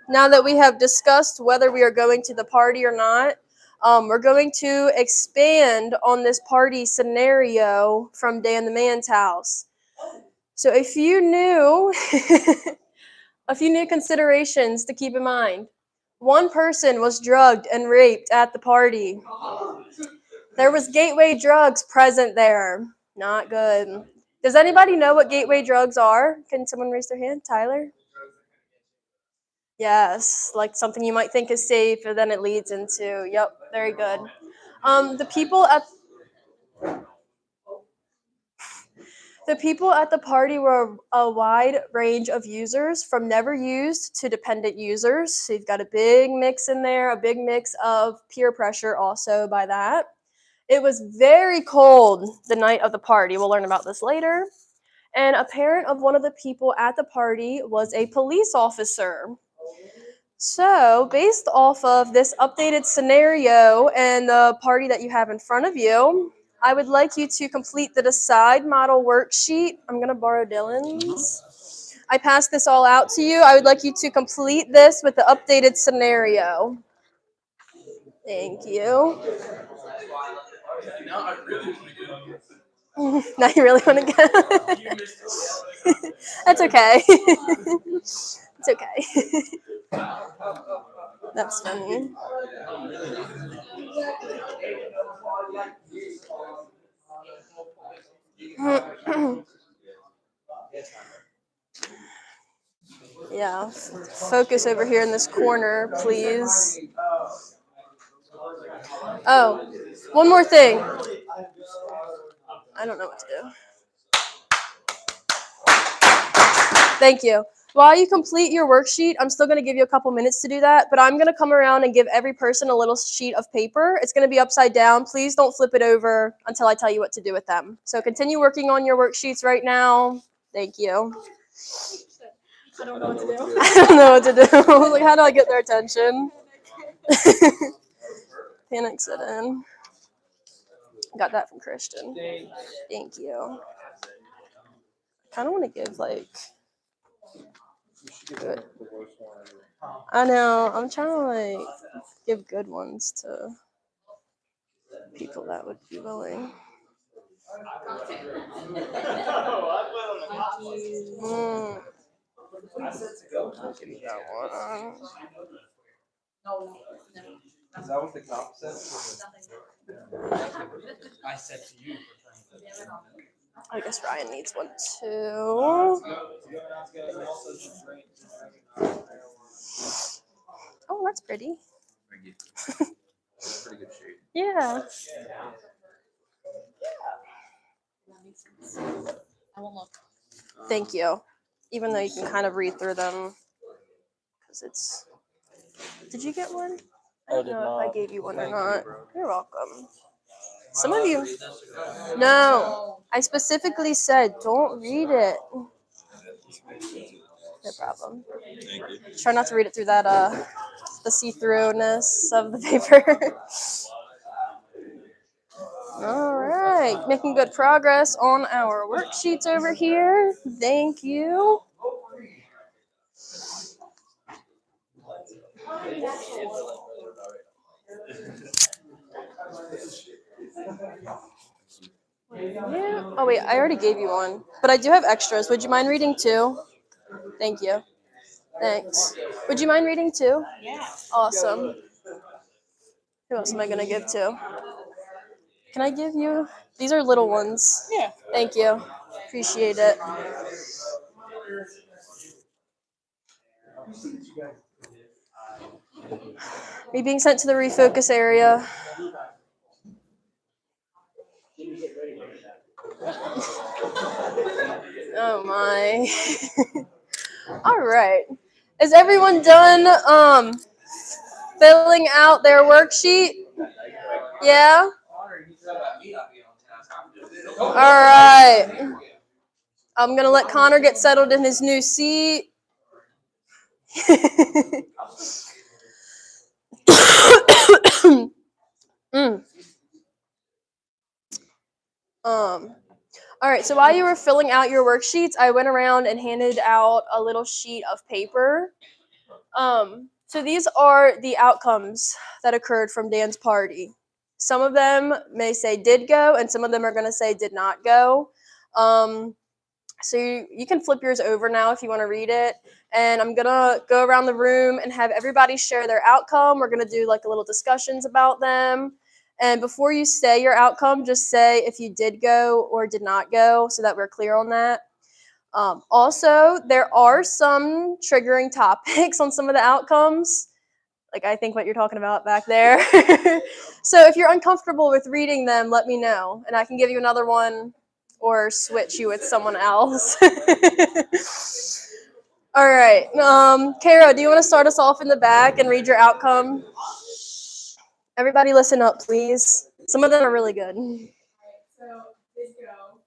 Now that we have discussed whether we are going to the party or not, we're going to expand on this party scenario from Dan the Man's house. So a few new considerations to keep in mind. One person was drugged and raped at the party. There was gateway drugs present there. Not good. Does anybody know what gateway drugs are? Can someone raise their hand? Tyler? Yes, like something you might think is safe, and then it leads into, yep, very good. The people at the party were a wide range of users, from never used to dependent users. So you've got a big mix in there, a big mix of peer pressure also by that. It was very cold the night of the party. We'll learn about this later. And a parent of one of the people at the party was a police officer. So, based off of this updated scenario and the party that you have in front of you, I would like you to complete the Decide model worksheet. I'm going to borrow Dylan's. I passed this all out to you. I would like you to complete this with the updated scenario. Thank you. Now you really want to go? That's okay. It's okay. That's funny. Yeah, focus over here in this corner, please. Oh, one more thing. I don't know what to do. Thank you. While you complete your worksheet, I'm still going to give you a couple minutes to do that, but I'm going to come around and give every person a little sheet of paper. It's going to be upside down. Please don't flip it over until I tell you what to do with them. So continue working on your worksheets right now. Thank you. I don't know what to do. I don't know what to do. Like, how do I get their attention? Panic set in. Got that from Christian. Thank you. I kind of want to give, like, good. I know. I'm trying to, like, give good ones to people that would be willing. I'll give you that one. Is that what the cop said? I said to you. I guess Ryan needs one too. Oh, that's pretty. Pretty good shape. Yeah. I won't look. Thank you. Even though you can kind of read through them, because it's. Did you get one? I don't know if I gave you one or not. You're welcome. Some of you. No, I specifically said don't read it. No problem. Try not to read it through that the see-throughness of the paper. All right, making good progress on our worksheets over here. Thank you. Yeah. Oh wait, I already gave you one, but I do have extras. Would you mind reading two? Thank you. Thanks. Would you mind reading two? Yeah. Awesome. Who else am I gonna give to? Can I give you? These are little ones. Yeah. Thank you. Appreciate it. Me being sent to the refocus area. Oh my. All right. Is everyone done filling out their worksheet? Yeah? All right. I'm going to let Connor get settled in his new seat. Mm. All right, so while you were filling out your worksheets, I went around and handed out a little sheet of paper. So these are the outcomes that occurred from Dan's party. Some of them may say did go, and some of them are going to say did not go. So you can flip yours over now if you want to read it. And I'm going to go around the room and have everybody share their outcome. We're going to do like a little discussions about them. And before you say your outcome, just say if you did go or did not go so that we're clear on that. Also, there are some triggering topics on some of the outcomes. Like I think what you're talking about back there. So if you're uncomfortable with reading them, let me know. And I can give you another one or switch you with someone else. All right. Kara, do you want to start us off in the back and read your outcome? Everybody listen up, please. Some of them are really good. Alright, so did go.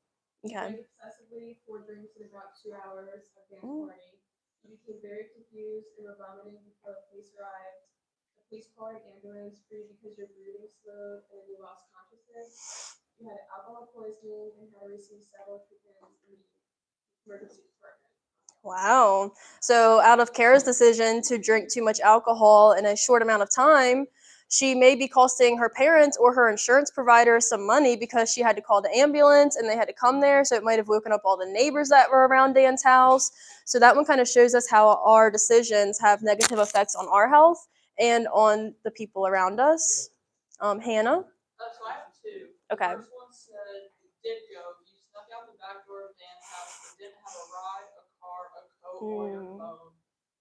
Okay. Drank excessively, 4 drinks in about 2 hours of dance party. You became very confused and were vomiting before the police arrived. The police called an ambulance for you because your breathing slowed and then you lost consciousness. You had alcohol poisoning and had received several treatments in the emergency department. Wow. So out of Kara's decision to drink too much alcohol in a short amount of time, she may be costing her parents or her insurance provider some money because she had to call the ambulance and they had to come there. So it might have woken up all the neighbors that were around Dan's house. So that one kind of shows us how our decisions have negative effects on our health and on the people around us. Hannah? So I have two. Okay. The first one said did go. You snuck out the back door of Dan's house but didn't have a ride, a car, a coat, or your phone.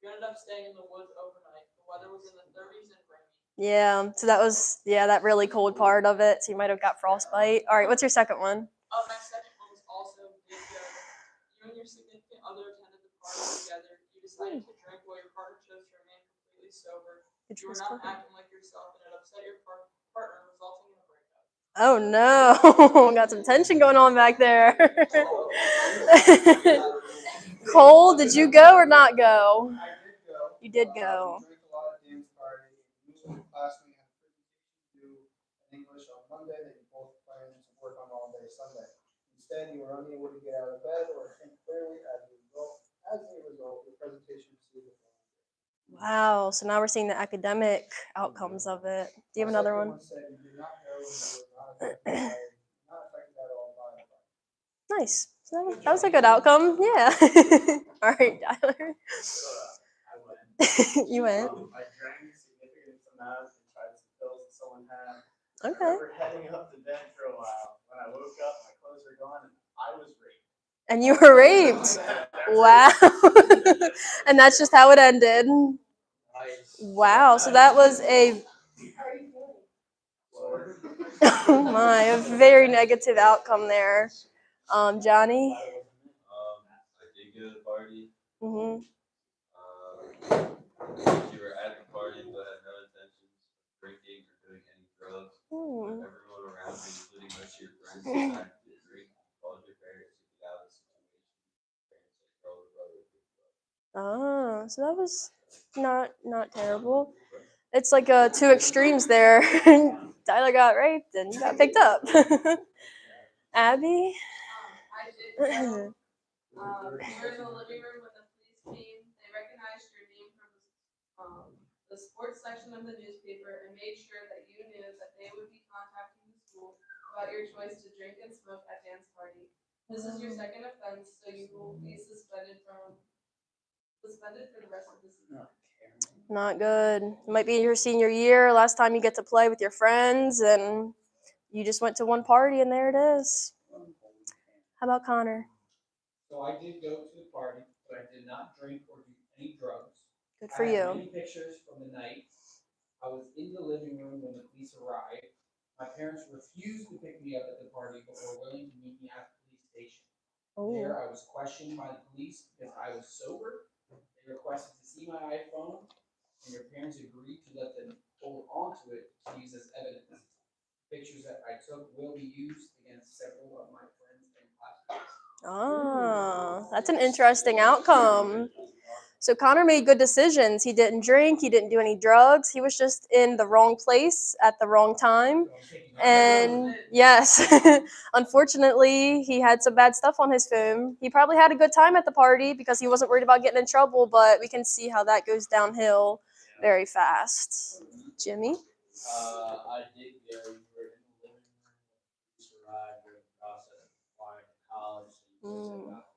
You ended up staying in the woods overnight. The weather was in the 30s and rainy. Yeah, so that was, that really cold part of it. So you might have got frostbite. All right, what's your second one? My second one was also did go. You and your significant other attended the party together. You decided to drink while your partner chose to remain completely sober. You were not acting like yourself and it upset your partner, resulting in a breakup. Oh no, got some tension going on back there. Cole, did you go or not go? I did go. You did go. We drank a lot at Dan's party. Me and the classmate had a presentation to do in English on Monday that you both planned to work on all day Sunday. Instead, you were unable to get out of bed or think clearly. As a result, your presentation proceeded. Wow, so now we're seeing the academic outcomes of it. Do you have another one? Said you did not know and you were not affected at all by it. Nice. So that was a good outcome. Yeah. All right, Tyler. You went. I drank a significant amount and tried some pills that someone had. Okay. I remember heading up to bed for a while. When I woke up, my clothes were gone and I was raped. And you were raped. Wow. And that's just how it ended. Wow. So that was oh my, a very negative outcome there. Johnny? I did go to the party. Mm-hmm. You were at the party but had no intentions of drinking or doing any drugs. Everyone around you, including most of your friends, decided to drink. Called your parents to get out of the situation. Parents said, "Girl, brother." Oh, so that was not terrible. It's like two extremes there. Tyler got raped and you got picked up. Abby? I did go. You were in the living room when the police came. They recognized your name from the sports section of the newspaper and made sure that you knew that they would be contacting the school about your choice to drink and smoke at dance party. This is your second offense, so you will be suspended for the rest of the season. Not good. It might be your senior year, last time you get to play with your friends, and you just went to one party and there it is. How about Connor? So I did go to the party, but I did not drink or do any drugs. Good for I have you. many pictures from the night. I was in the living room when the police arrived. My parents refused to pick me up at the party, but were willing to meet me at the police station. There, I was questioned by the police because I was sober. They requested to see my iPhone, and your parents agreed to let them hold onto it to use as evidence. Pictures that I took will be used against several of my friends and classmates. Oh, that's an interesting outcome. So Connor made good decisions. He didn't drink, he didn't do any drugs. He was just in the wrong place at the wrong time. And yes, unfortunately, he had some bad stuff on his phone. He probably had a good time at the party because he wasn't worried about getting in trouble, but we can see how that goes downhill very fast. Jimmy? I did go. You were in the living room. You survived during the process of applying to college. So you said about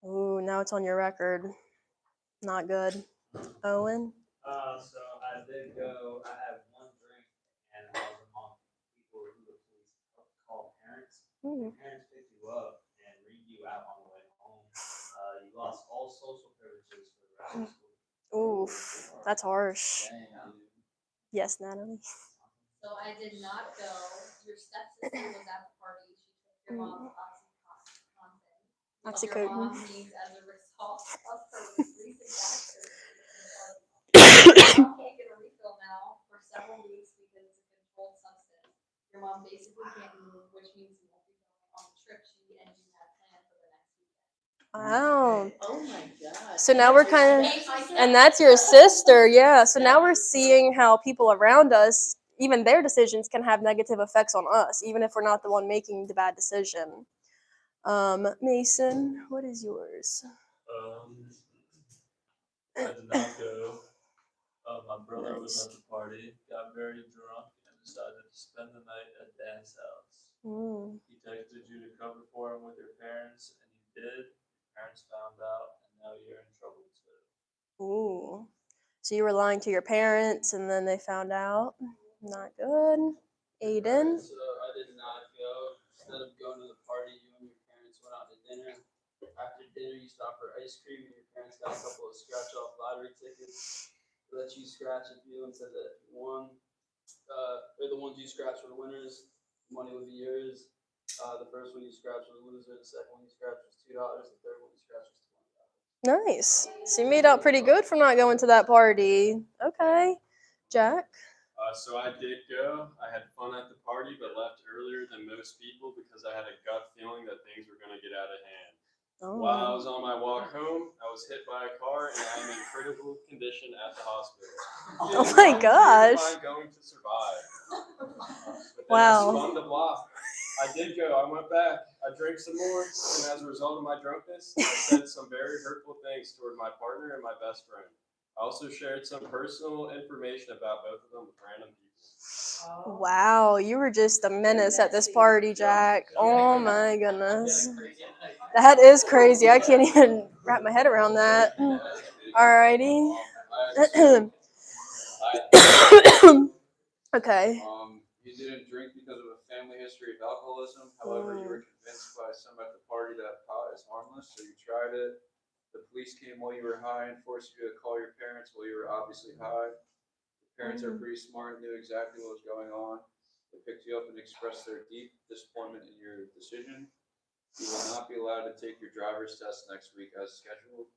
Ooh, now it's on your record. Not good. Owen? So I did go. I had one drink, and I was among people who the police call parents. Your parents pick you up and read you out on the way home. You lost all social privileges for the rest of school. Oof, that's harsh. Yes, Natalie? So I did not go. Your stepsister was at the party. She took your mom's Oxycontin. Your mom needs as a result of her recent back surgery. Your mom can't get a refill now for several weeks because it's a controlled substance. Your mom basically can't move, which means you won't be going on the trip she and you had planned for the next weekend. Wow. Oh my god. So now we're kind of, and that's your sister, yeah. So now we're seeing how people around us, even their decisions can have negative effects on us, even if we're not the one making the bad decision. Mason, what is yours? I did not go. My brother was at the party, got very drunk, and decided to spend the night at Dan's house. He texted you to cover for him with your parents, and you did. Your parents found out, and now you're in trouble too. Ooh. So you were lying to your parents, and then they found out. Not good. Aiden? So I did not go. Instead of going to the party, you and your parents went out to dinner. After dinner, you stopped for ice cream, and your parents got a couple of scratch-off lottery tickets. Let you scratch a few and said that if you won, or the ones you scratched were the winners, the money would be yours. The first one you scratched was a loser. The second one you scratched was $2. The third one you scratched was $20. Nice. So you made out pretty good from not going to that party. Okay. Jack? So I did go. I had fun at the party, but left earlier than most people because I had a gut feeling that things were going to get out of hand. While I was on my walk home, I was hit by a car and I'm in critical condition at the hospital. Oh my gosh. I'm going to survive. But then Wow. I spun the block. I did go. I went back. I drank some more, and as a result of my drunkenness, I said some very hurtful things toward my partner and my best friend. I also shared some personal information about both of them with random people. Wow, you were just a menace at this party, Jack. Oh my goodness. That is crazy. I can't even wrap my head around that. Alrighty. Okay. You didn't drink because of a family history of alcoholism. However, you were convinced by some at the party that pot is harmless, so you tried it. The police came while you were high and forced you to call your parents while you were obviously high. Your parents are pretty smart and knew exactly what was going on. They picked you up and expressed their deep disappointment in your decision. You will not be allowed to take your driver's test next week as scheduled.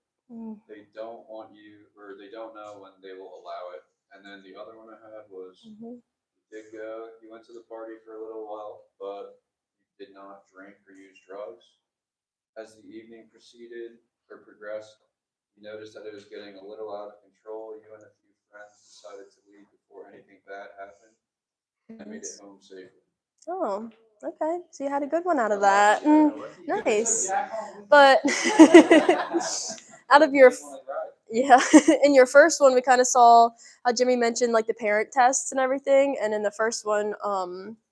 They don't want you, or they don't know when they will allow it. And then the other one I had was, you did go, you went to the party for a little while, but you did not drink or use drugs. As the evening proceeded, progressed, you noticed that it was getting a little out of control. You and a few friends decided to leave before anything bad happened and made it home safely. Oh, okay. So you had a good one out of that. Nice. But out of your yeah, in your first one, we kind of saw how Jimmy mentioned like the parent tests and everything, and in the first one,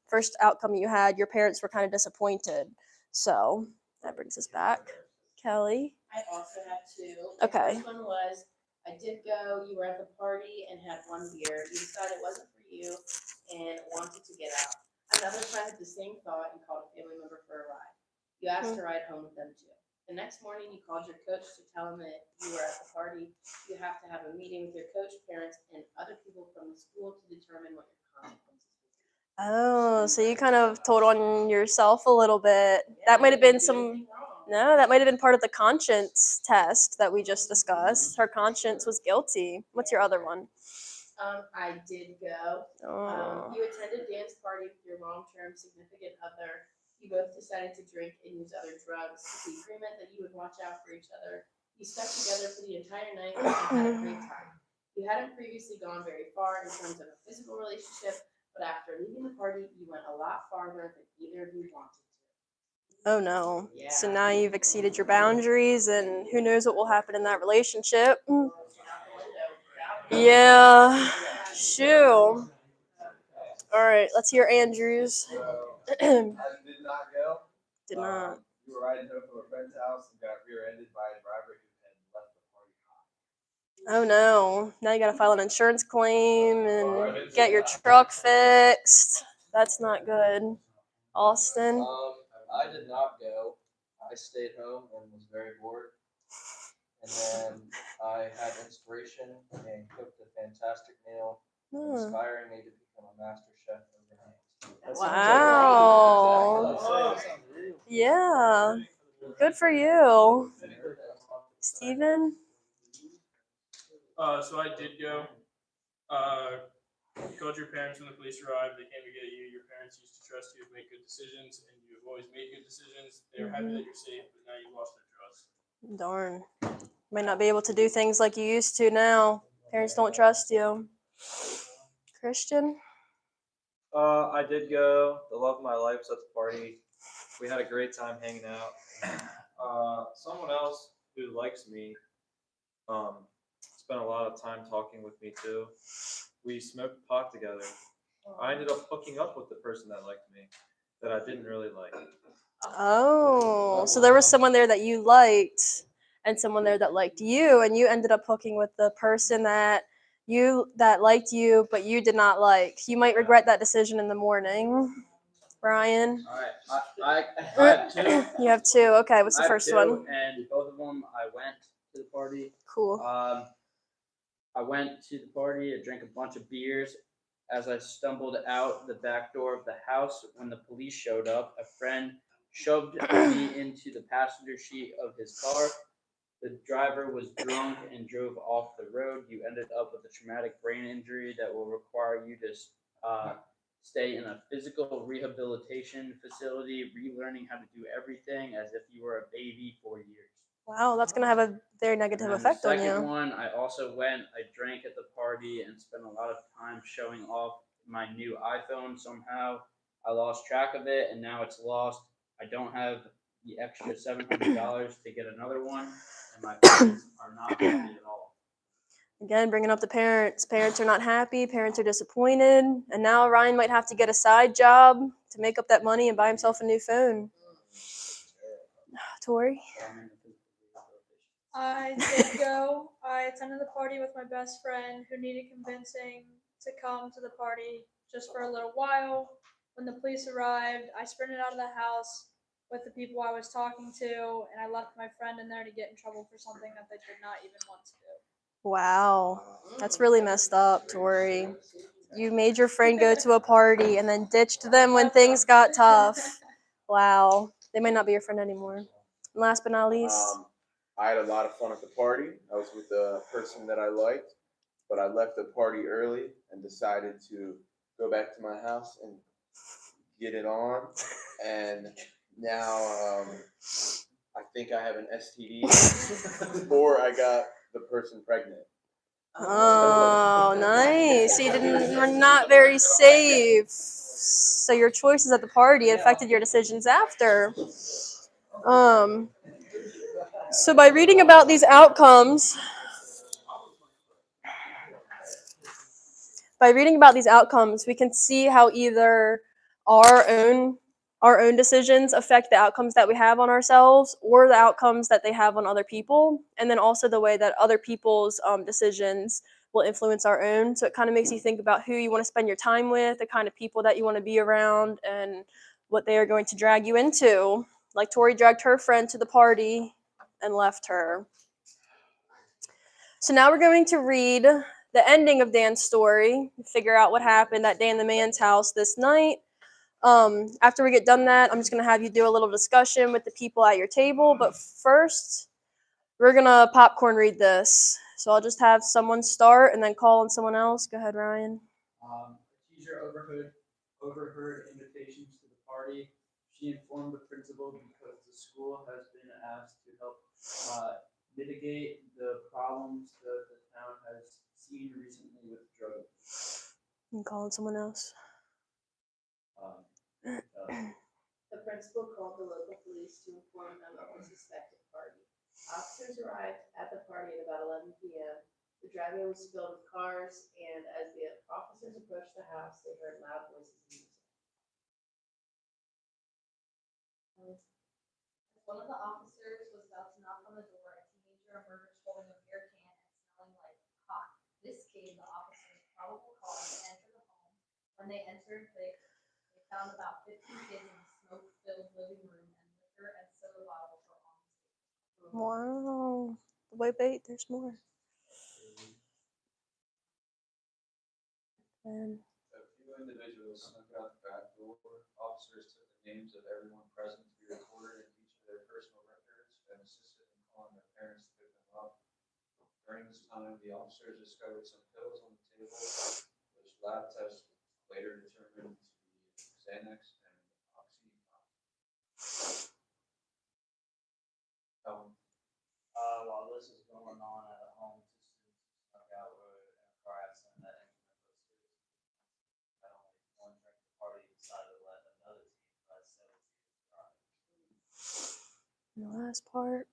first outcome you had, your parents were kind of disappointed. So that brings us back, Kelly. I also had two. Okay. The first one was, I did go, you were at the party and had one beer. You decided it wasn't for you and wanted to get out. Another friend had the same thought and called a family member for a ride. You asked to ride home with them too. The next morning, you called your coach to tell him that you were at the party. You have to have a meeting with your coach, parents, and other people from the school to determine what your consequences will be. Oh, so you kind of told on yourself a little bit. That might have been some. No, that might have been part of the conscience test that we just discussed. Her conscience was guilty. What's your other one? I did go. Oh. You attended dance party with your long-term significant other. You both decided to drink and use other drugs with the agreement that you would watch out for each other. You stuck together for the entire night and had a great time. You hadn't previously gone very far in terms of a physical relationship, but after leaving the party, you went a lot farther than either of you wanted to. Oh no. So now you've exceeded your boundaries, and who knows what will happen in that relationship. Yeah. Shoo. All right, let's hear Andrew's. I did not go. Did not. You were riding home from a friend's house and got rear-ended by a driver who had left the party hot. Oh no. Now you gotta file an insurance claim and get your truck fixed. That's not good. Austin. I did not go. I stayed home and was very bored. And then I had inspiration and cooked a fantastic meal, inspiring me to become a master chef overnight. Wow. Yeah. Good for you. Steven? So I did go. You called your parents when the police arrived. They came to get you. Your parents used to trust you to make good decisions, and you've always made good decisions. They were happy that you're safe, but now you lost their trust. Darn. Might not be able to do things like you used to now. Parents don't trust you. Christian? I did go. The love of my life was at the party. We had a great time hanging out. Someone else who likes me spent a lot of time talking with me too. We smoked pot together. I ended up hooking up with the person that liked me that I didn't really like. Oh, so there was someone there that you liked and someone there that liked you, and you ended up hooking with the person that liked you but you did not like. You might regret that decision in the morning. Brian? Alright, I have two. You have two. Okay, what's the first one? And both of them I went to the party. Cool. I went to the party, I drank a bunch of beers. As I stumbled out the back door of the house, when the police showed up, a friend shoved me into the passenger seat of his car. The driver was drunk and drove off the road. You ended up with a traumatic brain injury that will require you to stay in a physical rehabilitation facility, relearning how to do everything as if you were a baby for years. Wow, that's going to have a very negative effect on The you. second one, I also went, I drank at the party and spent a lot of time showing off my new iPhone. Somehow I lost track of it and now it's lost. I don't have the extra $700 to get another one, and my parents are not happy at all. Again, bringing up the parents. Parents are not happy. Parents are disappointed. And now Ryan might have to get a side job to make up that money and buy himself a new phone. Tori? I did go. I attended the party with my best friend who needed convincing to come to the party just for a little while. When the police arrived, I sprinted out of the house with the people I was talking to, and I left my friend in there to get in trouble for something that they did not even want to do. Wow. That's really messed up, Tori. You made your friend go to a party and then ditched them when things got tough. Wow. They might not be your friend anymore. And last but not least. I had a lot of fun at the party. I was with the person that I liked, but I left the party early and decided to go back to my house and get it on. And now I think I have an STD, or I got the person pregnant. Oh, nice. So you're not very safe. So your choices at the party affected your decisions after. So by reading about these outcomes, we can see how either our own decisions affect the outcomes that we have on ourselves, or the outcomes that they have on other people, and then also the way that other people's decisions will influence our own. So it kind of makes you think about who you want to spend your time with, the kind of people that you want to be around, and what they are going to drag you into. Like Tori dragged her friend to the party and left her. So now we're going to read the ending of Dan's story, figure out what happened at Dan the Man's house this night. After we get done that, I'm just going to have you do a little discussion with the people at your table. But first, we're going to popcorn read this. So I'll just have someone start and then call on someone else. Go ahead, Ryan. A teacher overheard invitations to the party. She informed the principal because the school has been asked to help mitigate the problems that the town has seen recently with drug abuse. And call on someone else. The principal called the local police to inform them of the suspected party. Officers arrived at the party at about 11 p.m. The driveway was filled with cars, and as the officers approached the house, they heard loud voices and music. One of the officers was about to knock on the door. A teenager emerged holding a beer can and smelling like hot. This gave the officers probable cause to enter the home. When they entered, they found about 15 kids in the smoke-filled living room, and liquor and soda bottles were on the table. Wow. Wait, there's more. And A few individuals snuck out the back door. Officers took the names of everyone present to be recorded in each of their personal records and assisted in calling their parents to pick them up. During this time, the officers discovered some pills on the table, which lab tests later determined to be Xanax and Oxycontin. While this is going on at a home, two students snuck out were in a car accident that ended in both students. Not only one drank the party decided to let another team try to settle the drive. the last part.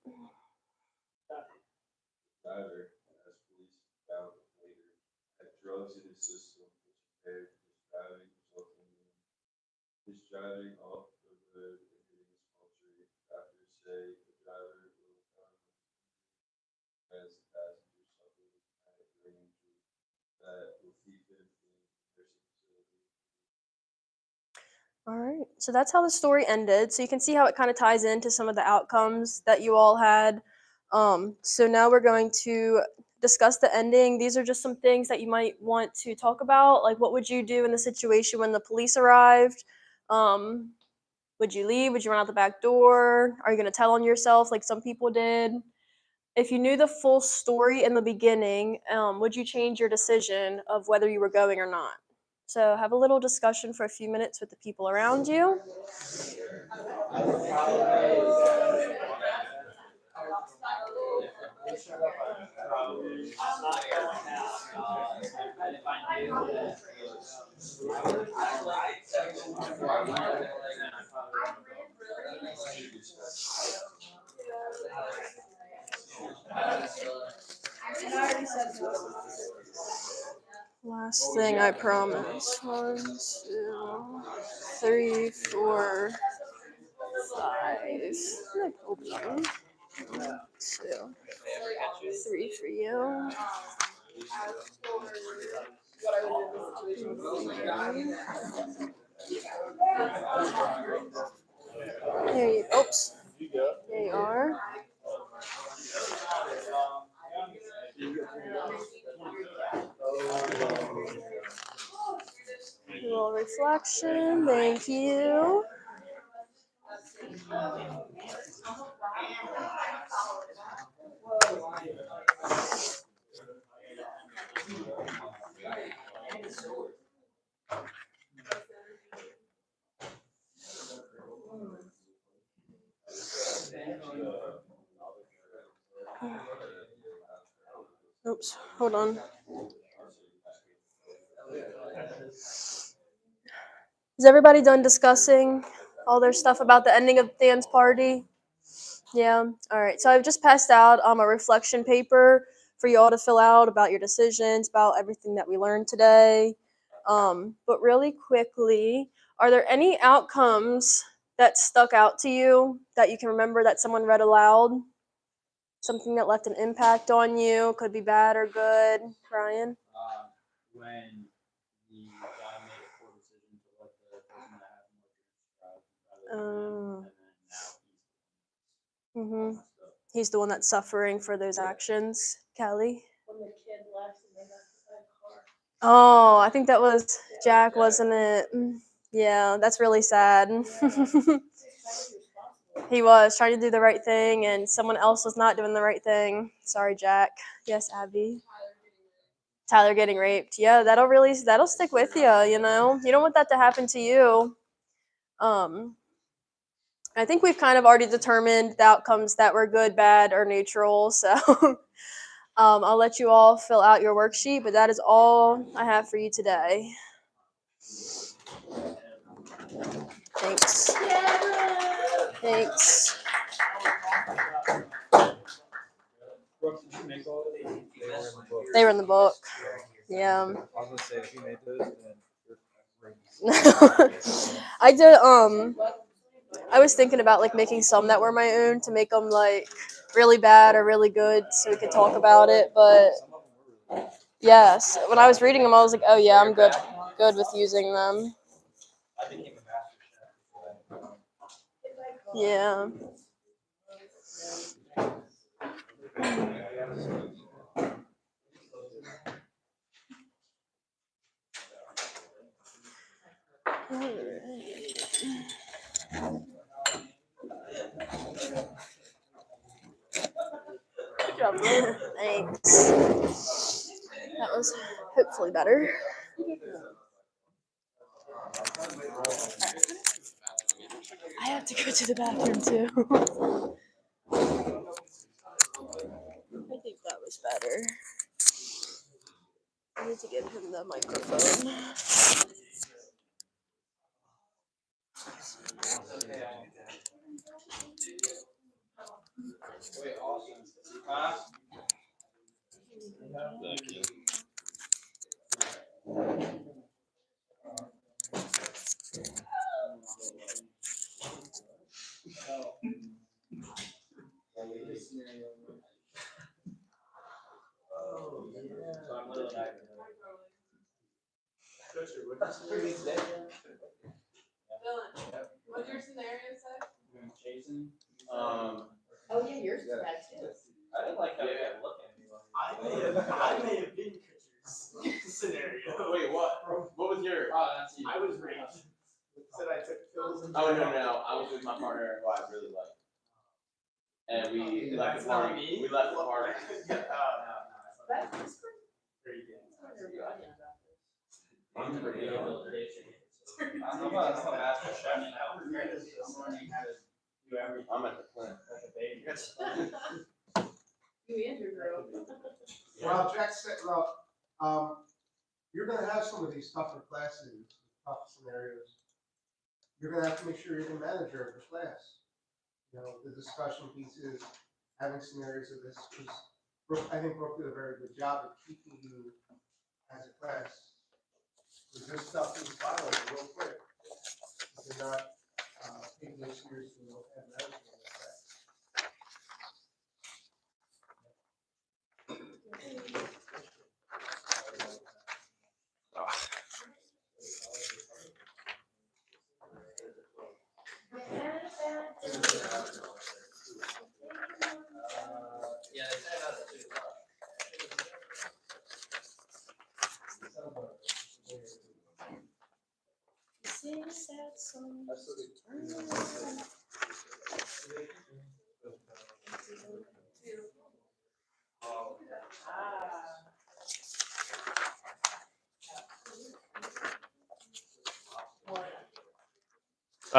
Driver, as police found later, had drugs in his system which impaired his driving, resulting in his driving off the road and hitting a small tree. Doctors say the driver will come as the passenger suffered a traumatic brain injury that will keep him in nursing facility. All right. So that's how the story ended. So you can see how it kind of ties into some of the outcomes that you all had. So now we're going to discuss the ending. These are just some things that you might want to talk about. Like, what would you do in the situation when the police arrived? Would you leave? Would you run out the back door? Are you going to tell on yourself like some people did? If you knew the full story in the beginning, would you change your decision of whether you were going or not? So have a little discussion for a few minutes with the people around you. Last thing, I promise. 1, 2, 3, 4, 5. Hold on. 1, 2, 3 for you. There you go. Oops. There you are. A little reflection. Thank you. Oops, hold on. Is everybody done discussing all their stuff about the ending of the dance party? Yeah. All right. So I've just passed out a reflection paper for you all to fill out about your decisions, about everything that we learned today. But really quickly, are there any outcomes that stuck out to you that you can remember that someone read aloud? Something that left an impact on you, could be bad or good. Ryan? When the guy made a poor decision to let the person that had more drinks drive rather than him, and then now he's He's the one that's suffering for those actions. Kelly? When the kid left and they left the car. Oh, I think that was Jack, wasn't it? Yeah, that's really sad. He was trying to do the right thing, and someone else was not doing the right thing. Sorry, Jack. Yes, Abby. Tyler getting raped. Yeah, that'll stick with you. You know, you don't want that to happen to you. I think we've kind of already determined the outcomes that were good, bad, or neutral. So I'll let you all fill out your worksheet, but that is all I have for you today. Thanks. Thanks. Brooke, did you make all of these? They were in the book. They were in the book. Yeah. I was gonna say, if you made those, then I did. I was thinking about like making some that were my own to make them like really bad or really good, so we could talk about it. But yes, when I was reading them, I was like, oh yeah, I'm good with using them. I became a master chef. Yeah. Good job, Will. Thanks. That was hopefully better. I have to go to the bathroom too. I think that was better. I need to give him the microphone. Thank you. What's your scenario say? chasing. Oh yeah, yours is bad too. I didn't like how you look at me. I may have been Pitcher's scenario. Wait, what? What was your? Oh, that's you. I was raped. Said I took pills and. Oh no, I was with my partner who I really liked, and we left the party. We left the party. Oh no. That's Very good. I'm pretty good. I'm about a master chef now. I'm learning how to do everything. I'm at the plant. Like a baby. you and your girl. Well, Jack said, you're gonna have some of these tougher classes, tough scenarios. You're gonna have to make sure you're the manager of the class. You know, the discussion piece is having scenarios of this, because I think Brooke did a very good job of keeping you as a class. Because this stuff is followed real quick. If you're not taking it seriously, you'll have management in the class. Yeah, they said about it too. Sing sad songs.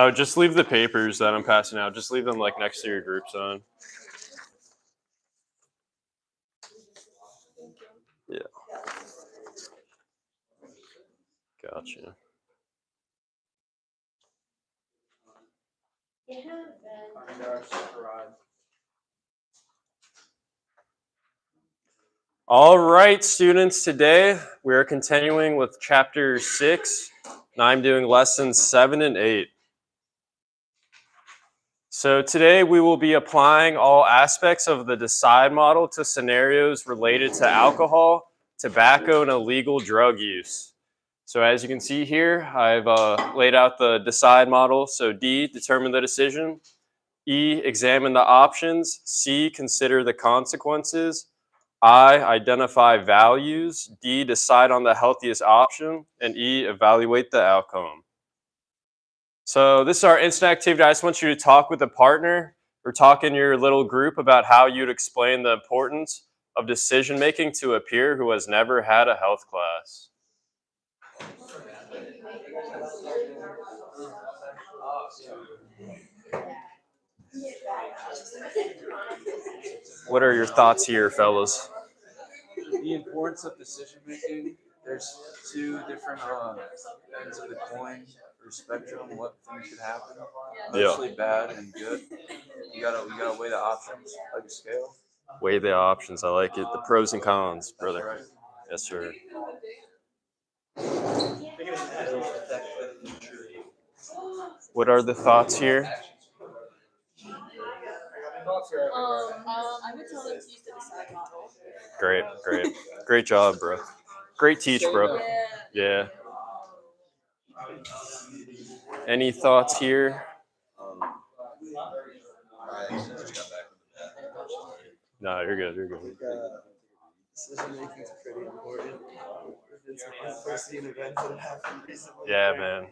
Oh, just leave the papers that I'm passing out. Just leave them like next to your group sign. Yeah. Gotcha. All right, students, today we are continuing with chapter 6, and I'm doing lessons 7 and 8. So today we will be applying all aspects of the DECIDE model to scenarios related to alcohol, tobacco, and illegal drug use. So as you can see here, I've laid out the DECIDE model. So D, determine the decision. E, examine the options. C, consider the consequences. I, identify values. D, decide on the healthiest option. And E, evaluate the outcome. So this is our instant activity. I just want you to talk with a partner or talk in your little group about how you'd explain the importance of decision making to a peer who has never had a health class. What are your thoughts here, fellas? The importance of decision making. There's two different ends of the coin or spectrum. What things could happen, mostly bad and good. You gotta weigh the options like a scale. Weigh the options. I like it. The pros and cons, brother. Right. Yes, sir. What are the thoughts here? I would tell them to use the DECIDE model. Great, great. Great job, bro. Great teach, bro. Yeah. Any thoughts here? No, you're good. You're good. Decision making is pretty important. There's been some unforeseen events that have happened recently. Yeah, man.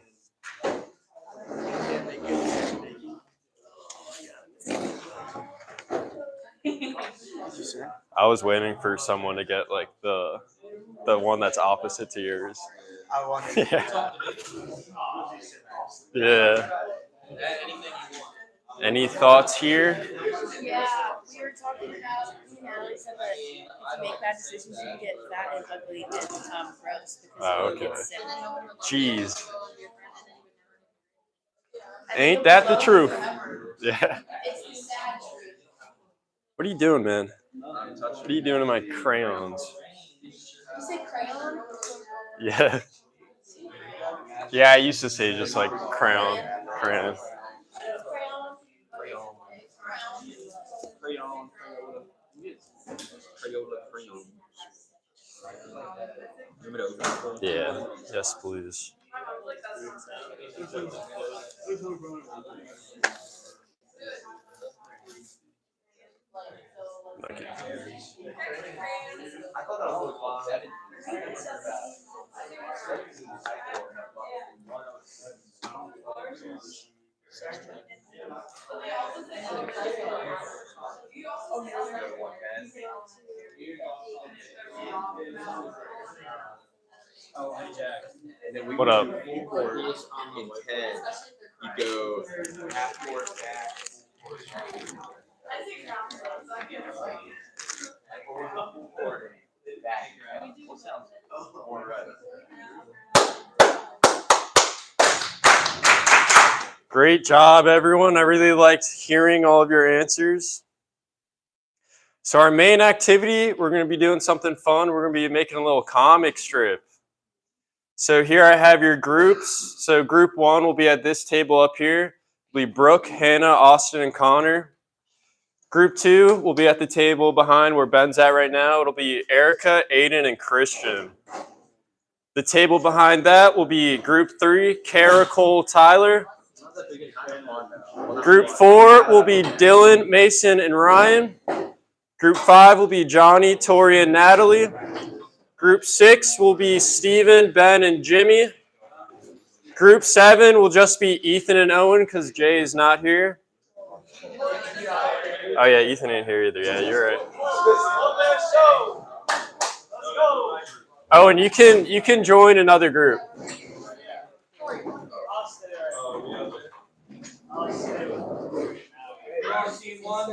I was waiting for someone to get like the one that's opposite to yours. I wanted Yeah. Any thoughts here? Yeah, we were talking about, Natalie said that if you make bad decisions, you can get fat and ugly and gross. Oh, Because you okay. get sick. Jeez. Ain't that the truth? Yeah. It's the sad truth. What are you doing, man? What are you doing to my crayons? You say crayon? Yeah. Yeah, I used to say just like crayon. Crayon. Yeah. Yes, please. Okay. What up? In 10, you go half court back. Great job, everyone. I really liked hearing all of your answers. So our main activity, we're going to be doing something fun. We're going to be making a little comic strip. So here I have your groups. So group 1 will be at this table up here. It'll be Brooke, Hannah, Austin, and Connor. Group 2 will be at the table behind where Ben's at right now. It'll be Erica, Aiden, and Christian. The table behind that will be Group 3, Kara, Cole, Tyler. Group 4 will be Dylan, Mason, and Ryan. Group 5 will be Johnny, Tori, and Natalie. Group 6 will be Steven, Ben, and Jimmy. Group 7 will just be Ethan and Owen because Jay is not here. Oh yeah, Ethan ain't here either. Yeah, you're right. Oh, and you can join another group. scene one.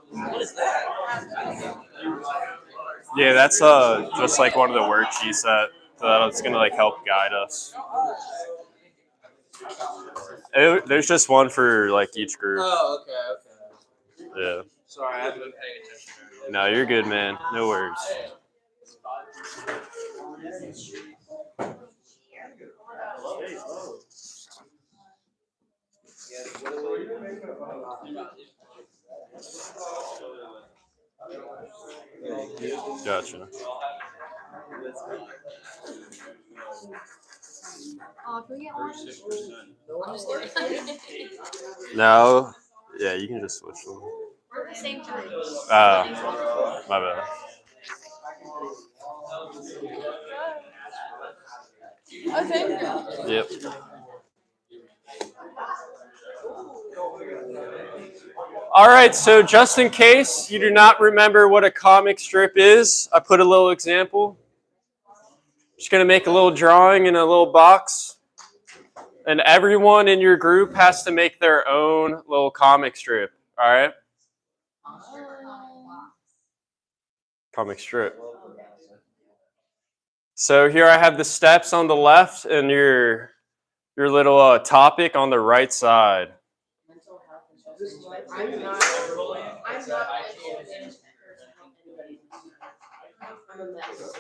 What is that? Yeah, that's just like one of the worksheets that's gonna like help guide us. There's just one for like each group. Oh, okay. Yeah. Sorry, I haven't been paying attention. No, you're good, man. No worries. Gotcha. Oh, can we get one? I'm just kidding. No. Yeah, you can just switch them. We're the same time. My bad. Okay. Yep. All right, so just in case you do not remember what a comic strip is, I put a little example. Just going to make a little drawing in a little box. And everyone in your group has to make their own little comic strip, all right? Comic strip. So here I have the steps on the left and your little topic on the right side. I'm not I'm a mess.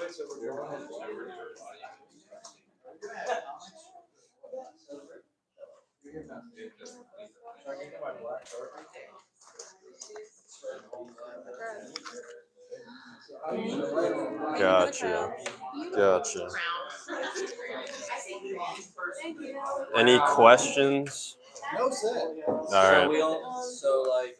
Gotcha. Gotcha. Any questions? No, sir. All right. So like,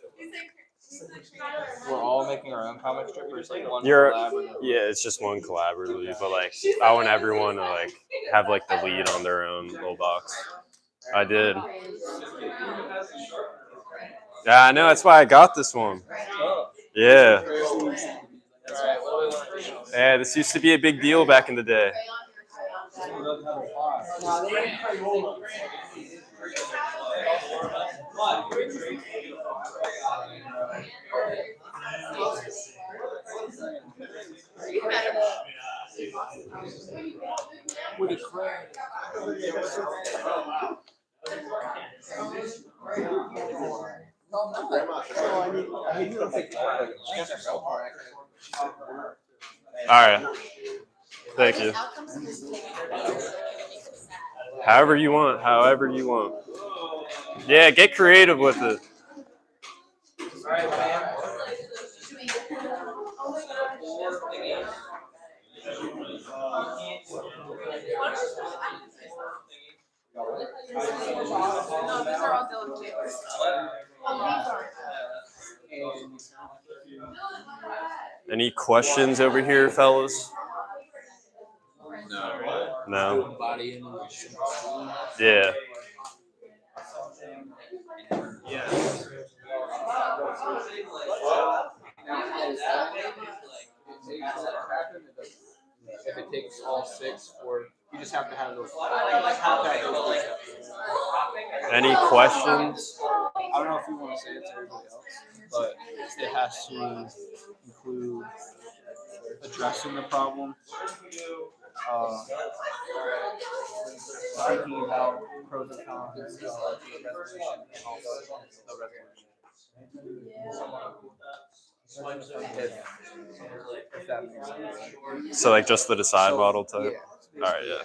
we're all making our own comic strip, or it's like one You're, collaborative? yeah, it's just one collaboratively, but like I want everyone to like have like the lead on their own little box. I did. Yeah, I know. That's why I got this one. Yeah. Yeah, this used to be a big deal back in the day. With a crane. All right. Thank you. However you want. However you want. Yeah, get creative with it. No, these are all Dylan papers. Any questions over here, fellas? No. No? Body Yeah. If it takes all 6, or you just have to have those. Any questions? I don't know if you want to say it to everybody else, but it has to include addressing the problem, thinking about pros and cons, the resolution, and also the resolution. If that makes sense. So like just the decide model type? Yeah. All right, yeah.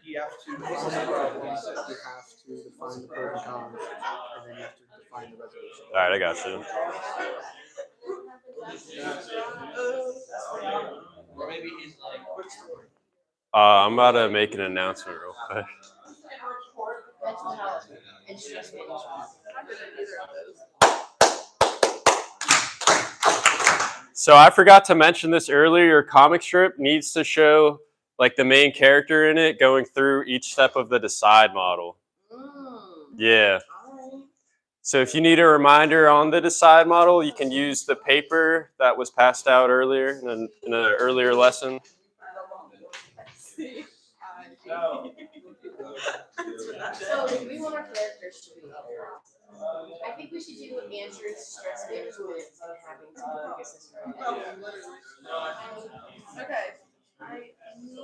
You have to define the problems, you have to define the pros and cons, and then you have to define the resolution. All right, I got you. Maybe he's like, I'm about to make an announcement real quick. Mental health and stress management. So I forgot to mention this earlier. Your comic strip needs to show like the main character in it going through each step of the decide model. Yeah. So if you need a reminder on the decide model, you can use the paper that was passed out earlier in an earlier lesson. So do we want our characters to be? I think we should do Andrew's stress management and having to focus his Okay. I need.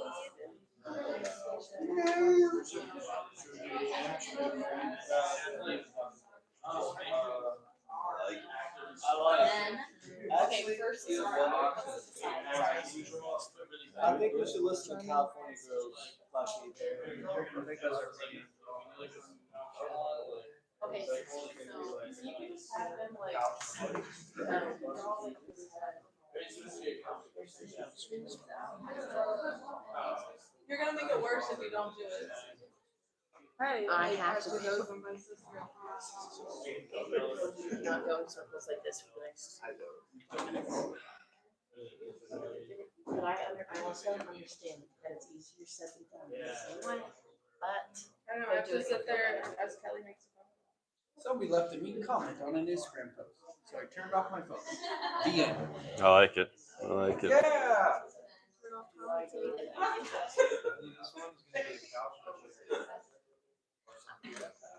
Okay, first is I think we should listen to California Girls. I think those are pretty. okay, so you can just have them like You're gonna make it worse if you don't do it. Hey, I have to do not go in circles like this for the next. But I also understand that it's easier said than done. But I don't know, I have to sit there as Kelly makes a Somebody left a mean comment on an Instagram post, so I turned off my phone. The end. I like it. I like it. Yeah.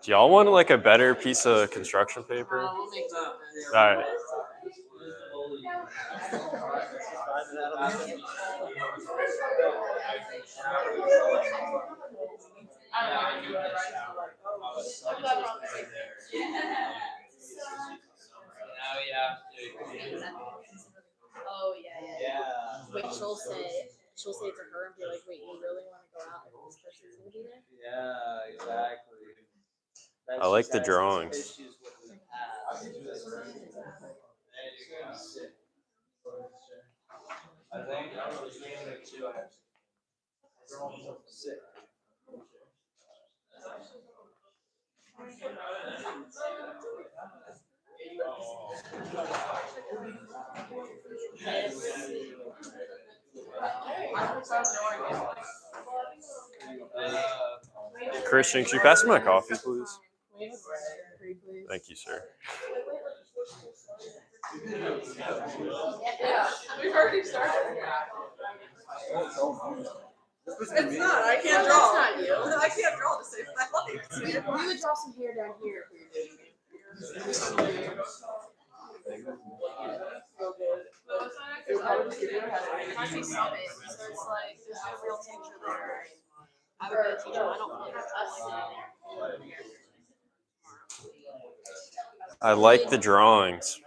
Do y'all want like a better piece of construction paper? All right. Oh yeah. Wait, she'll say it to her and be like, "Wait, you really want to go out if this person's gonna be there?" Yeah, exactly. I like the drawings. I think I was thinking of two. Sick. Christian, could you pass me my coffee, please? Thank you, sir. Yeah, we've already started. It's not, I can't draw. That's not you. I can't draw to save my life. We would draw some hair down here if we were doing it. Country summit, so it's like there's no real teacher there. I would go teach them. I don't feel like us sitting there. I like the drawings.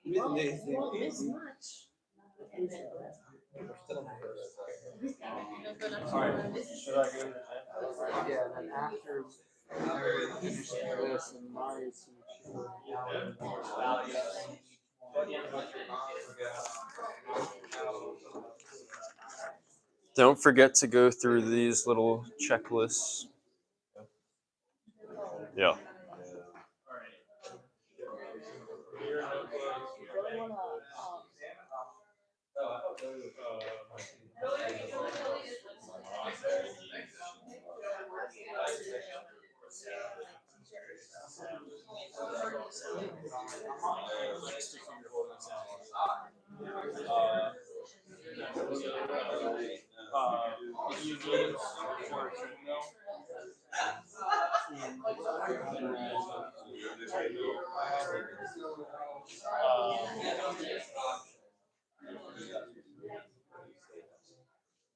You won't miss much. Should I go? Yeah, and then after finish this and my Don't forget to go through these little checklists. Yeah.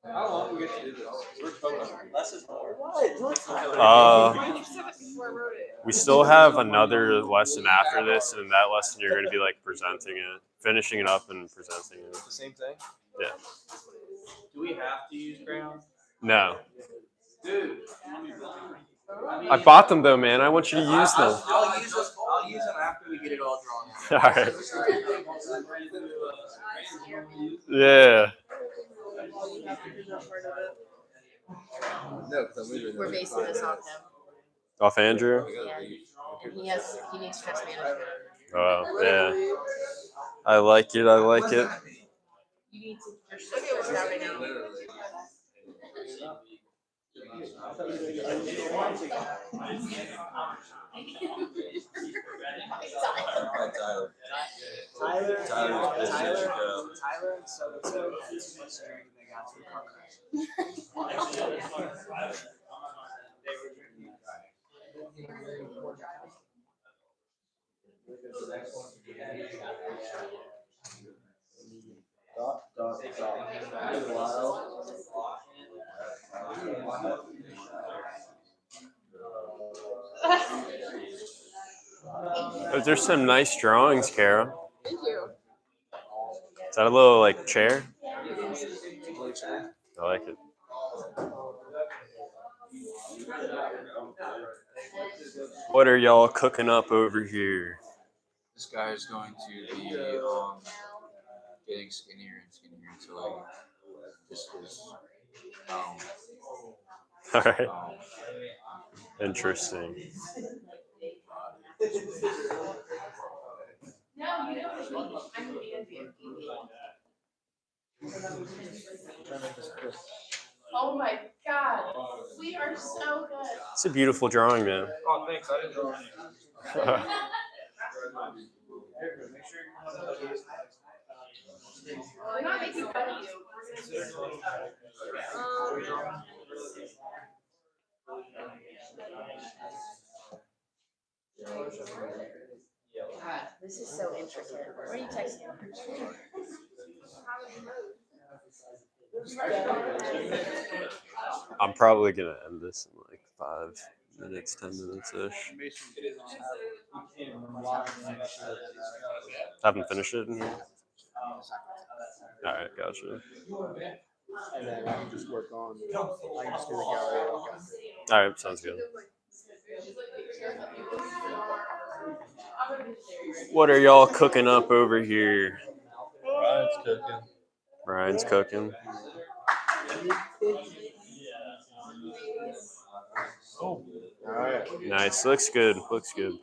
How long do we get to do this? We're talking less is more. We still have another lesson after this, and in that lesson you're going to be like presenting it, finishing it up and presenting it. The same thing? Yeah. Do we have to use crayons? No. Dude. I bought them though, man. I want you to use them. I'll use them after we get it all drawn. All right. Yeah. No, because I'm leaving. We're basing this off him. Off Andrew? Yeah. And he needs stress management. Oh, yeah. I like it. I like it. You need to, you're so stressed out right now. Tyler and so-and-so had too much drink and they got to a car crash. They were drinking and Those are some nice drawings, Kara. Thank you. Is that a little like chair? I like it. What are y'all cooking up over here? This guy is going to be getting skinnier and skinnier until this is All right. Interesting. No, you know, I'm an envy. Oh my God, we are so good. It's a beautiful drawing, man. Oh, thanks. I didn't know. We're not making fun of you. God, this is so intricate. Where are you texting? I'm probably gonna end this in like 5 minutes, 10 minutes ish. Haven't finished it in here. All right, gotcha. and then I can just work on. I can just do the gallery walk after. All right, sounds good. What are y'all cooking up over here? Ryan's cooking. Ryan's cooking. Oh. All right. Nice. Looks good. Looks good.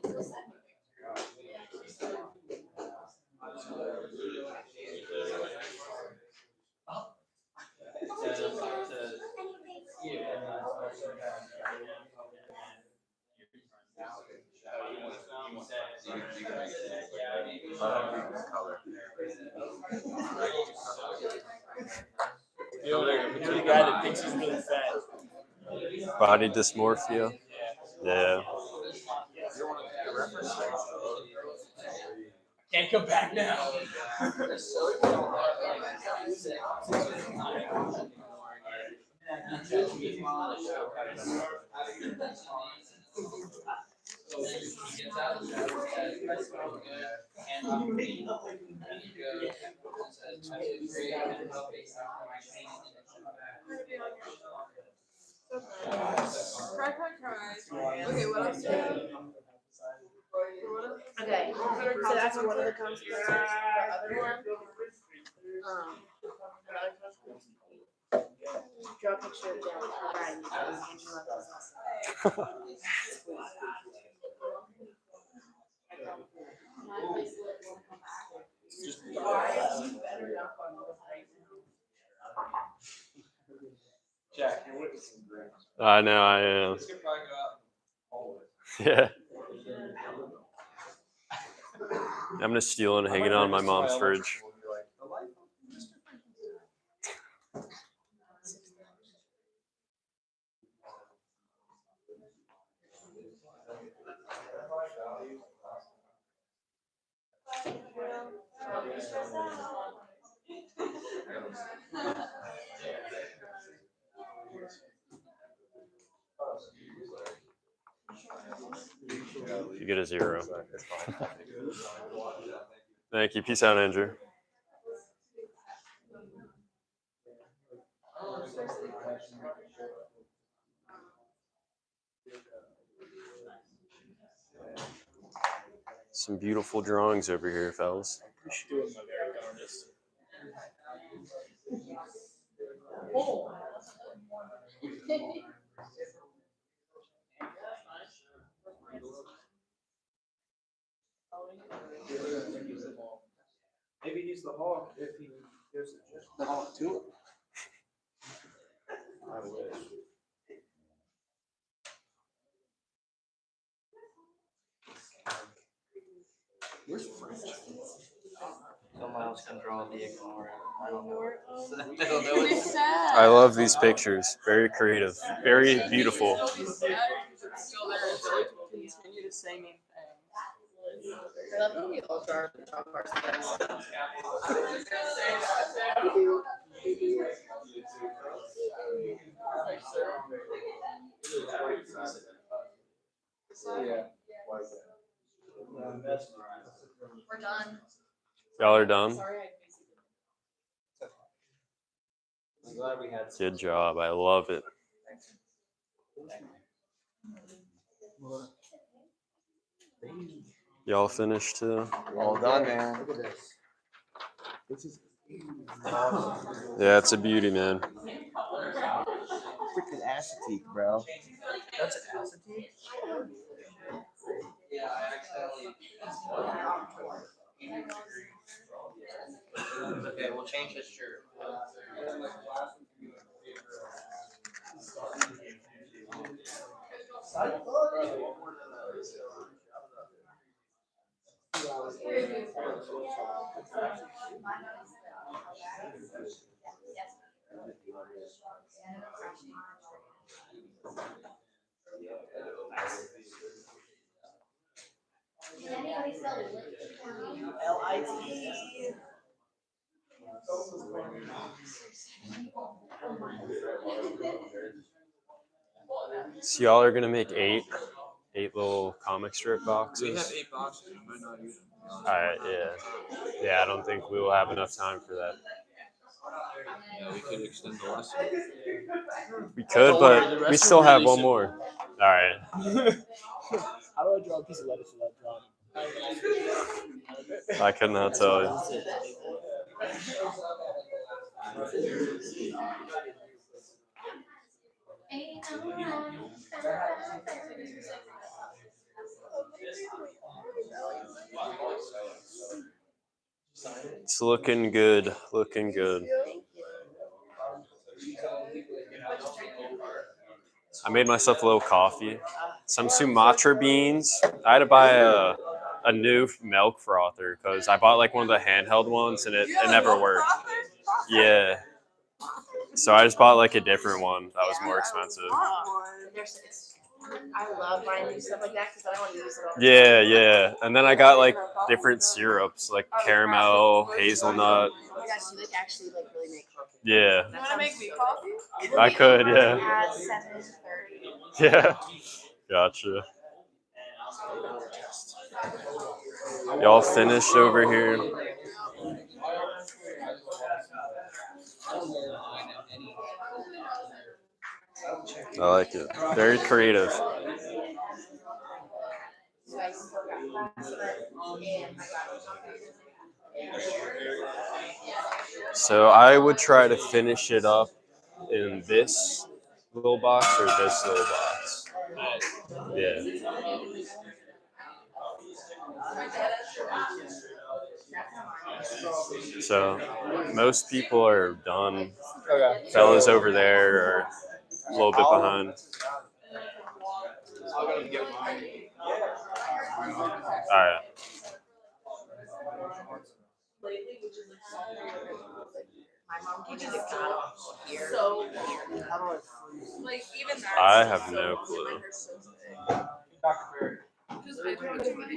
You're the guy that thinks he's really fat. Body dysmorphia. Yeah. Can't come back now. Try. Okay, what else do you have? Okay, so that's one of the consequences. The other one, another consequence. Draw a picture of Jen crying because Angela does not. Jack, you're witnessing great. I know I am. This could probably go out. Yeah. I'm gonna steal and hang it on my mom's fridge. You get a 0. Thank you. Peace out, Andrew. Some beautiful drawings over here, fellas. You should do it, my American artist. Maybe he's the hawk if he gives the hawk to him. I wish. Where's French? Someone else can draw the ignore. I don't know. I love these pictures. Very creative. Very beautiful. Still there until we continue to say mean things. I love how we all draw parts together. We're done. Y'all are done? Sorry, I'm glad we had. Good job. I love it. Y'all finished too? All done, man. Look at this. This is Yeah, it's a beauty, man. Freaking acetate, bro. That's acetate? Yeah, I accidentally. Okay, we'll change his shirt. LIT. So y'all are gonna make eight little comic strip boxes. We have 8 boxes. We might not use them. Alright, yeah. I don't think we will have enough time for that. Yeah, we could extend the lesson. We could, but we still have one more. Alright. How do I draw a piece of lettuce without drawing? I could not tell you. It's looking good. Looking good. I made myself a little coffee. Some Sumatra beans. I had to buy a new milk frother because I bought like one of the handheld ones and it never worked. Yeah. So I just bought like a different one that was more expensive. I love buying new stuff like that because I don't want to use it all. Yeah. And then I got like different syrups like caramel, hazelnut. Oh my gosh, you like actually like really make coffee. Yeah. You want to make me coffee? I could, yeah. At 7:30. Yeah. Gotcha. Y'all finished over here? I like it. Very creative. So I would try to finish it up in this little box or this little box. Yeah. So most people are done. Okay. Fellas over there are a little bit behind. All right. My mom gave me the god here. So like even that. I have no clue. Just I don't do it.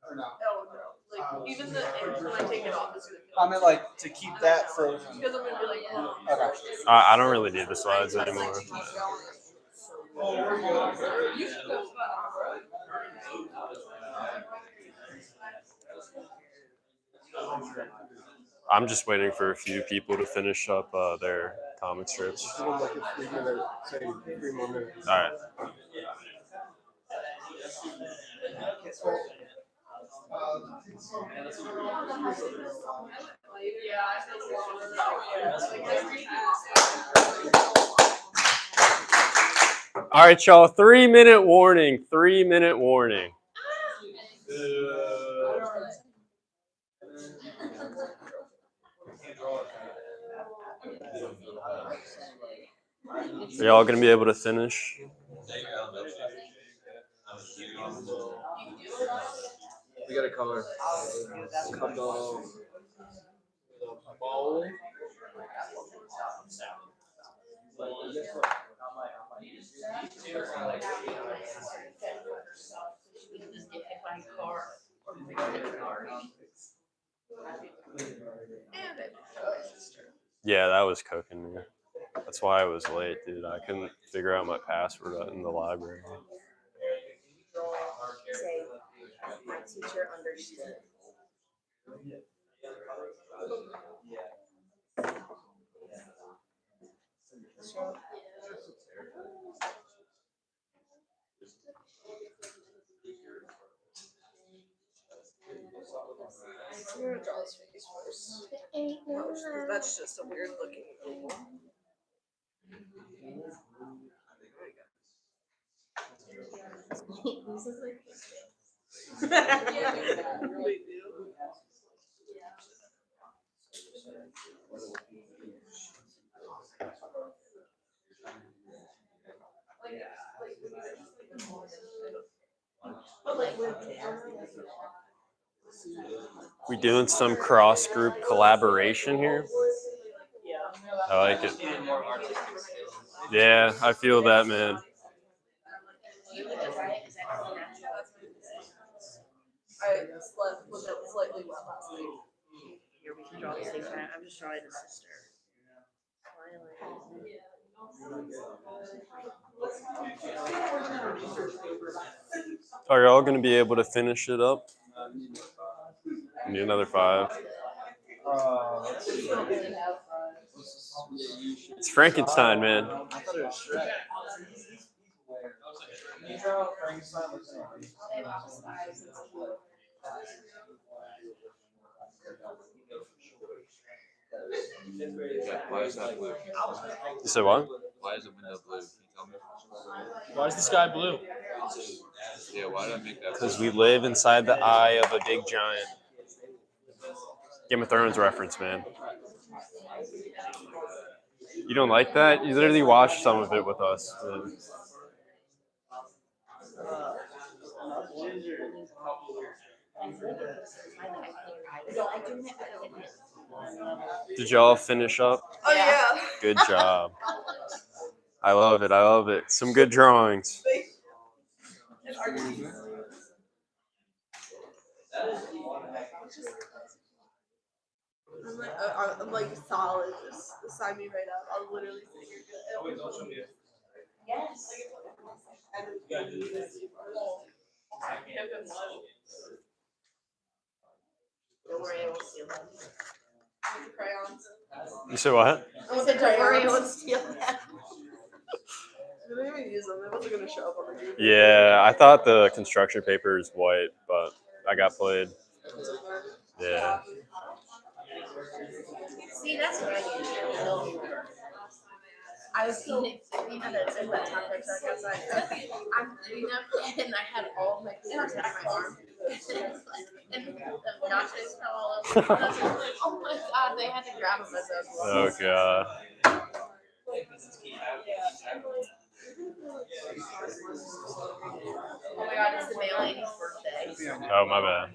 or no. Oh no. Like even the when I take it off, it's gonna feel. I mean, like to keep that frozen. Because I'm gonna be like, oh. Okay. I don't really need the slides anymore. You should go I'm just waiting for a few people to finish up their comic strips. Give them like a 3 minute, say 3 more minutes. All right. All right, y'all. 3-minute warning. 3-minute warning. Are y'all gonna be able to finish? We got a color. Yeah, that was cooking me. That's why I was late, dude. I couldn't figure out my password in the library. Say, my teacher understood. I'm gonna draw his face first. That's just a weird looking oval. These look like They do. We doing some cross group collaboration here. I like it. Yeah, I feel that, man. I slept was slightly wet last night. Here, we can draw the same time. I'm just drawing the sister. Are y'all gonna be able to finish it up? Need another 5. It's Frankenstein, man. I thought it was Shrek. Can you draw Frankenstein with Yeah, why is that blue? You said what? Why is the window blue? Can you tell me? Why is the sky blue? Yeah, why did I make that? Because we live inside the eye of a big giant. Game of Thrones reference, man. You don't like that? You literally watched some of it with us. Did y'all finish up? Oh yeah. Good job. I love it. I love it. Some good drawings. I'm like solid. Just sign me right up. I'll literally say you're good. Yes. Don't worry, I won't steal them. Crayons. You said what? I said don't worry, I won't steal them. I didn't even use them. They wasn't gonna show up on the group. Yeah, I thought the construction paper is white, but I got played. Yeah. See, that's what I need to do. I was eating, we had a taco truck outside. I'm eating them, and I had all of my papers in my arm. And the nachos fell all over. I was like, oh my god, they had to grab them as I was Oh god. Oh my god, it's the mail lady's birthday. Oh, my bad.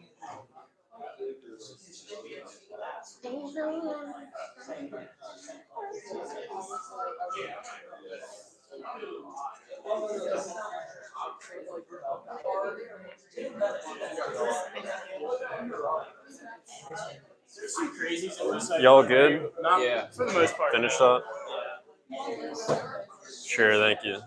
Y'all good? Yeah. For the most part. Finished up? Sure, thank you.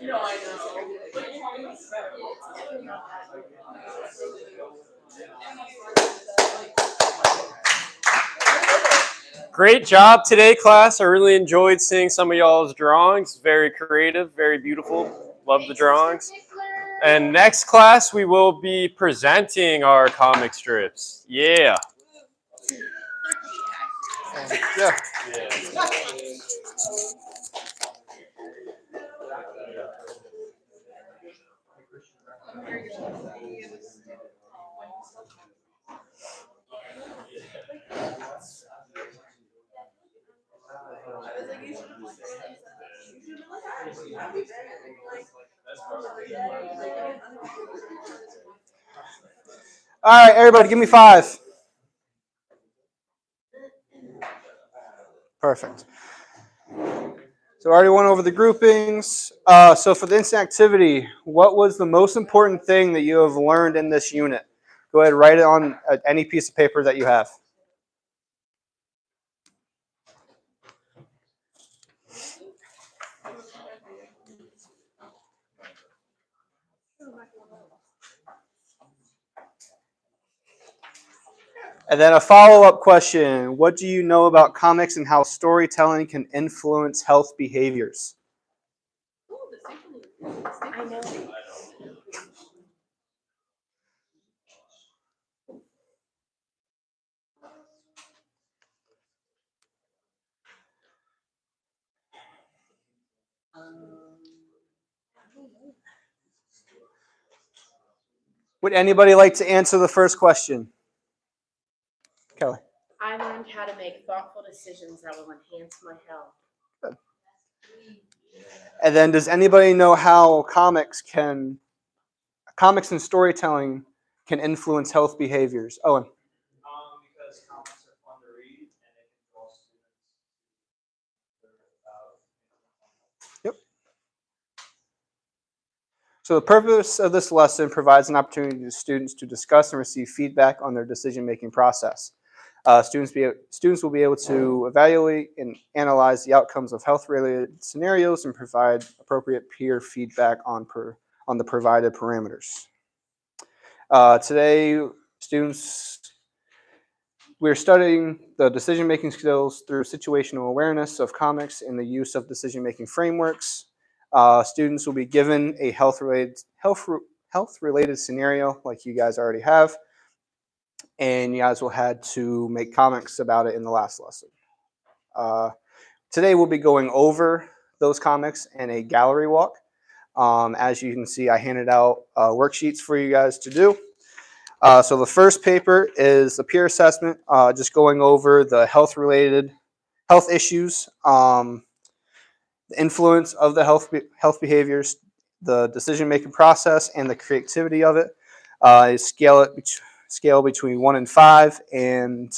No, I know. Great job today, class. I really enjoyed seeing some of y'all's drawings. Very creative, very beautiful. Love the drawings. And next class, we will be presenting our comic strips. Yeah. Yeah. All right, everybody, give me 5. Perfect. So I already went over the groupings. So for the instant activity, what was the most important thing that you have learned in this unit? Go ahead and write it on any piece of paper that you have. And then a follow-up question. What do you know about comics and how storytelling can influence health behaviors? I know. Would anybody like to answer the first question? Kelly. I learned how to make thoughtful decisions that will enhance my health. Good. And then does anybody know how comics and storytelling can influence health behaviors? Owen. Because comics are fun to read and they can draw students. Yep. So the purpose of this lesson provides an opportunity to students to discuss and receive feedback on their decision-making process. Students will be able to evaluate and analyze the outcomes of health-related scenarios and provide appropriate peer feedback on the provided parameters. Today, we're studying the decision-making skills through situational awareness of comics and the use of decision-making frameworks. Students will be given a health-related scenario like you guys already have, and you guys will had to make comics about it in the last lesson. Today we'll be going over those comics in a gallery walk. As you can see, I handed out worksheets for you guys to do. So the first paper is the peer assessment, just going over the health issues, the influence of the health behaviors, the decision-making process, and the creativity of it. Scale between 1 and 5, and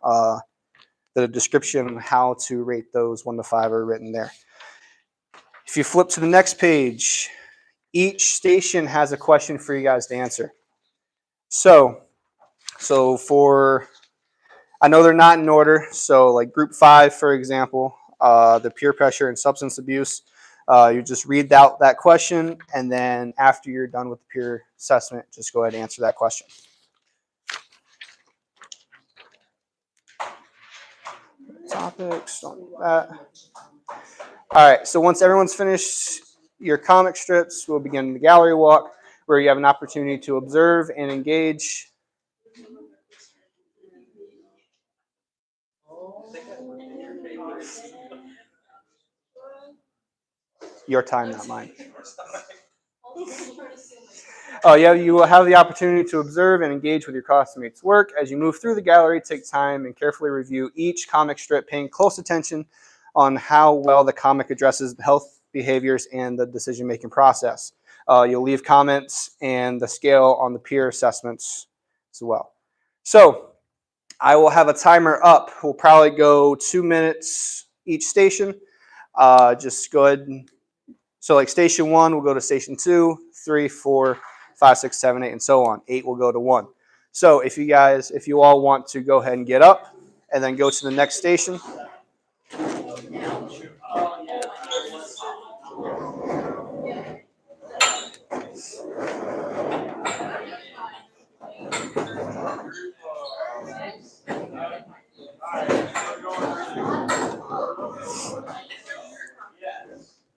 the description on how to rate those 1 to 5 are written there. If you flip to the next page, each station has a question for you guys to answer. So for, I know they're not in order, so like group 5, for example, the peer pressure and substance abuse, you just read out that question, and then after you're done with the peer assessment, just go ahead and answer that question. Topics on that. All right, so once everyone's finished your comic strips, we'll begin the gallery walk, where you have an opportunity to observe and engage. Your time, not mine. Oh, yeah, you will have the opportunity to observe and engage with your classmates' work. As you move through the gallery, take time and carefully review each comic strip, paying close attention on how well the comic addresses the health behaviors and the decision-making process. You'll leave comments and the scale on the peer assessments as well. So I will have a timer up. We'll probably go 2 minutes each station. Just go ahead and, so like station 1 will go to station 2, 3, 4, 5, 6, 7, 8, and so on. 8 will go to 1. So if you all want to go ahead and get up and then go to the next station.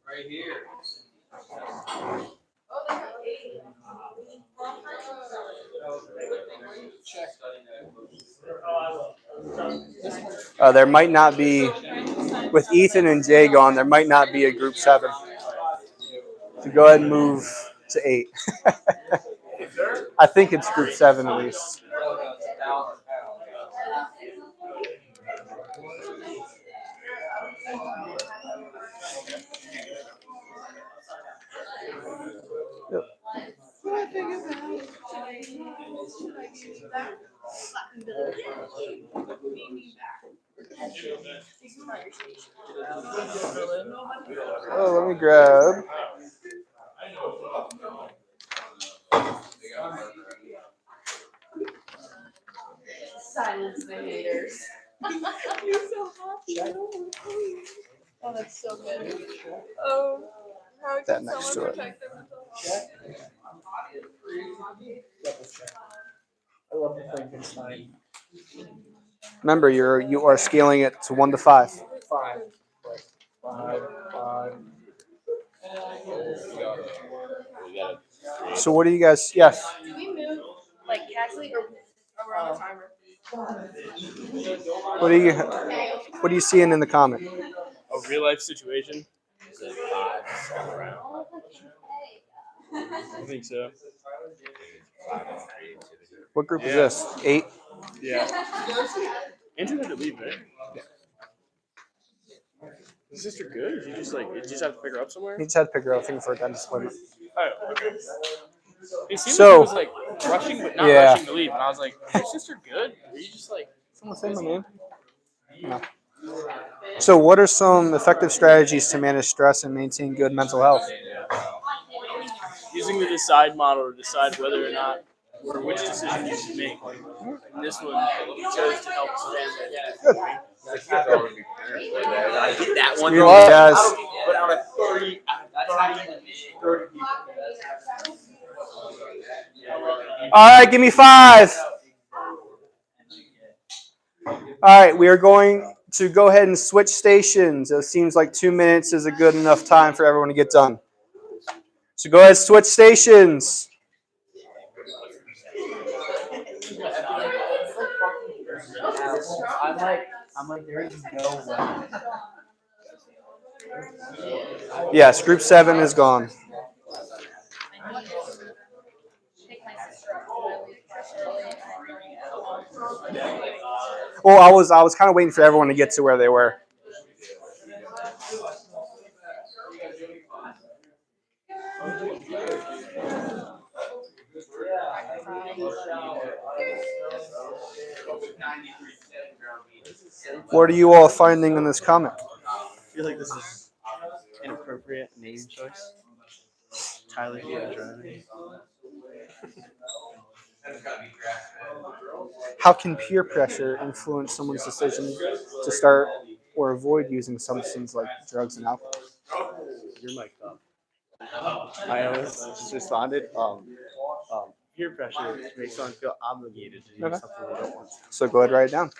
Right here. There might not be with Ethan and Jay gone, there might not be a group 7. So go ahead and move to 8. I think it's group 7 at least. Yep. Oh, let me grab. Silence the haters. You're so happy. Oh, that's so good. Oh, how That can next someone to it. protect their mental health? I love the Frankenstein. Remember, you are scaling it to 1 to 5. 5. 5. 5. So what do you guys? Yes. Do we move like casually or around the timer? What are you seeing in the comment? A real life situation. I think so. What group is this? 8. Yeah. Andrew had to leave, right? Yeah. Is sister good? Or did you just have to pick her up somewhere? He just had to pick her up, I think, for a dentist appointment. Oh, okay. It seemed So, like he was like rushing, but not yeah. rushing to leave. And I was like, "Is your sister good? Are you just like?" Someone say my name? No. So, what are some effective strategies to manage stress and maintain good mental health? Using the decide model to decide whether or not or which decision you should make. And this one you chose to help expand that. Good. I get that one. You guys. But out of 30, people. All right, give me 5. All right, we are going to go ahead and switch stations. It seems like 2 minutes is a good enough time for everyone to get done. So go ahead and switch stations. I'm like, there is no way. Yes, group 7 is gone. Well, I was kind of waiting for everyone to get to where they were. What are you all finding in this comic? I feel like this is inappropriate name choice. Tyler driving. How can peer pressure influence someone's decision to start or avoid using substances like drugs and alcohol? You're mic'd up. I always just responded. Peer pressure makes someone feel obligated to do Okay. something they don't want to. So go ahead and write it down.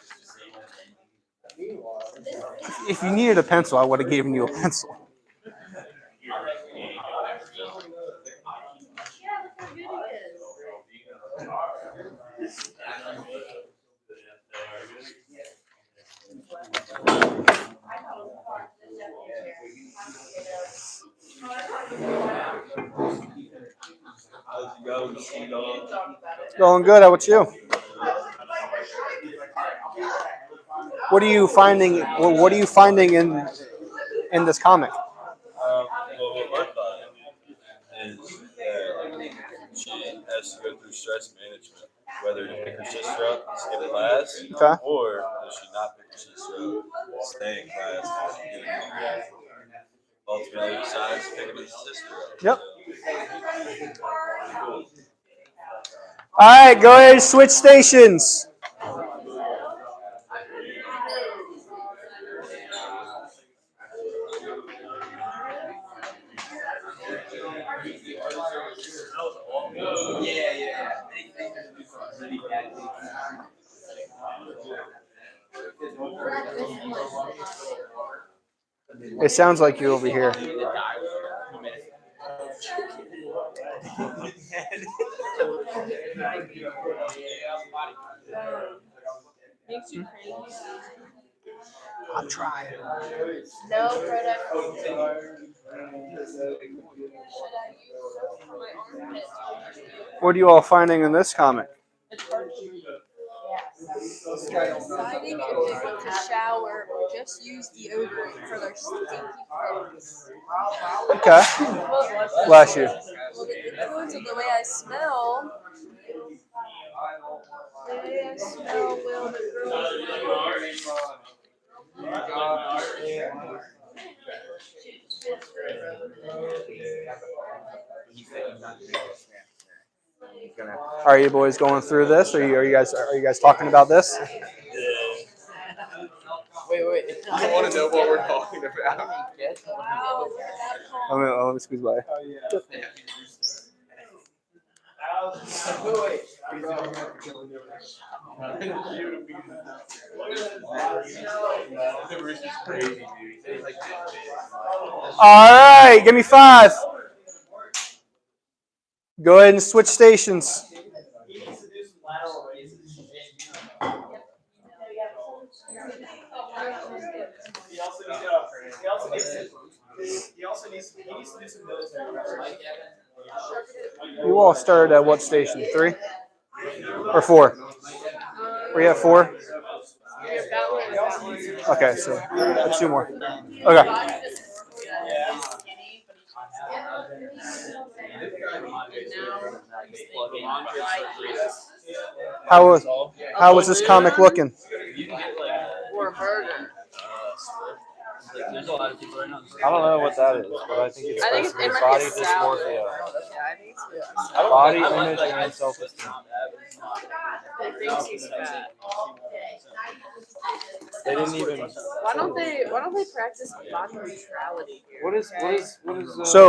If you needed a pencil, I would have given you a pencil. Going good. How about you? What are you finding? What are you finding in this comic? Well, what I find is that she has to go through stress management, whether to pick her sister up and skip class, Okay. or does she not pick her sister up, stay in class, and get a grade. Ultimately decides picking her sister up. Yep. All right, go ahead and switch stations. It sounds like you over here. I'm trying. No product. What are you all finding in this comic? Deciding if they want to shower or just use deodorant for their stinky clothes. Okay. Bless you. Well, the influence of the way I smell. The way I smell will the girls Are you boys going through this? Are you guys talking about this? Wait. I want to know what we're talking about. Let me squeeze by. All right, give me 5. Go ahead and switch stations. You all started at what station? 3 or 4? Were you at 4? Okay, so 2 more. Okay. How was this comic looking? Or a burger. There's a lot of people right now. I don't know what that is, but I think it's supposed to be body dysmorphia. Yeah, I think so. Body image and self-esteem. He thinks he's fat. They didn't even. Why don't they practice body neutrality here? What is So,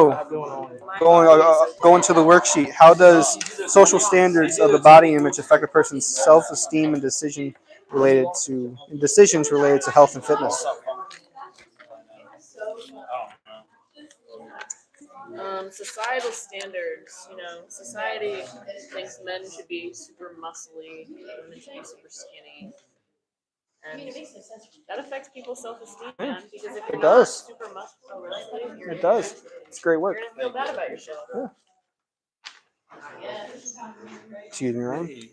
going on? going to the worksheet. How does social standards of the body image affect a person's self-esteem and decisions related to health and fitness? Societal standards, society thinks men should be super muscly, women should be super skinny. And that affects people's self-esteem, man, because if you're not super muscly, It does. It's great work. you're gonna feel bad about yourself. Yeah. Excuse me, Ryan.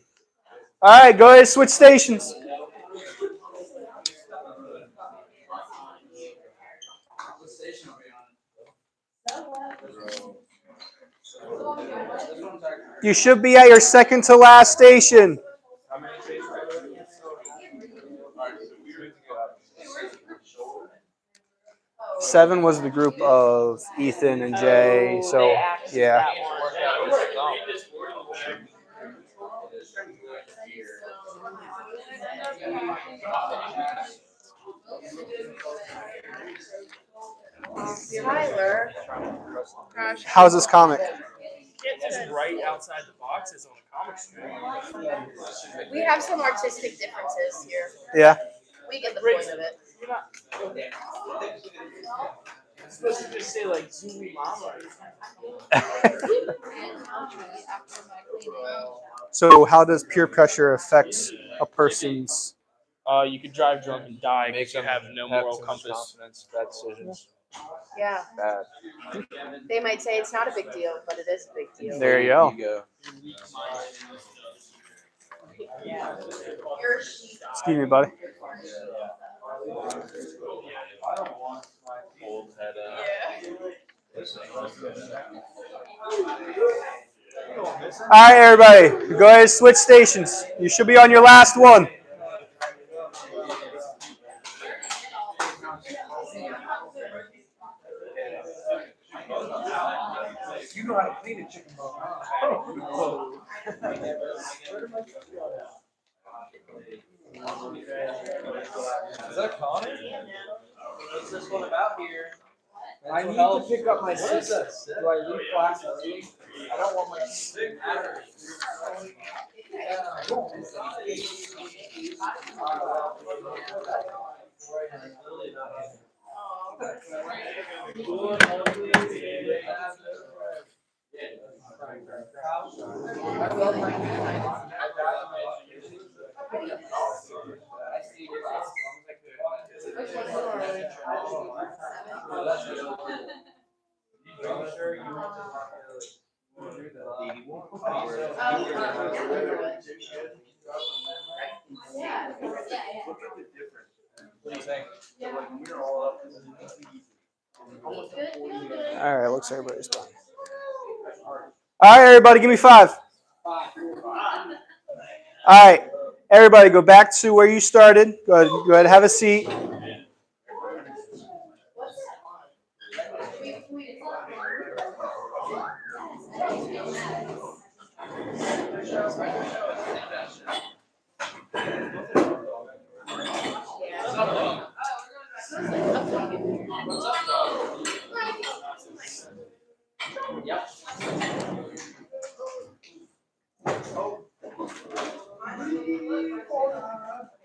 All right, go ahead and switch stations. You should be at your second to last station. Seven was the group of Ethan and Jay. So yeah. Tyler. How's this comic? Just right outside the boxes on the comic strip. We have some artistic differences here. Yeah. We get the point of it. I'm supposed to just say like Zooey Mama. So how does peer pressure affect a person's? You could drive drunk and die because you have no moral compass. Bad decisions. Yeah. Bad. They might say it's not a big deal, but it is a big deal. There you go. Excuse me, buddy. All right, everybody, go ahead and switch stations. You should be on your last one. You know how to clean a chicken bone. Is that Connor? What's this one about here? I need to pick up my sister. Do I leave class early? I don't want my sister. All right, looks like everybody's done. All right, everybody, give me 5. All right, everybody, go back to where you started. Go ahead, have a seat.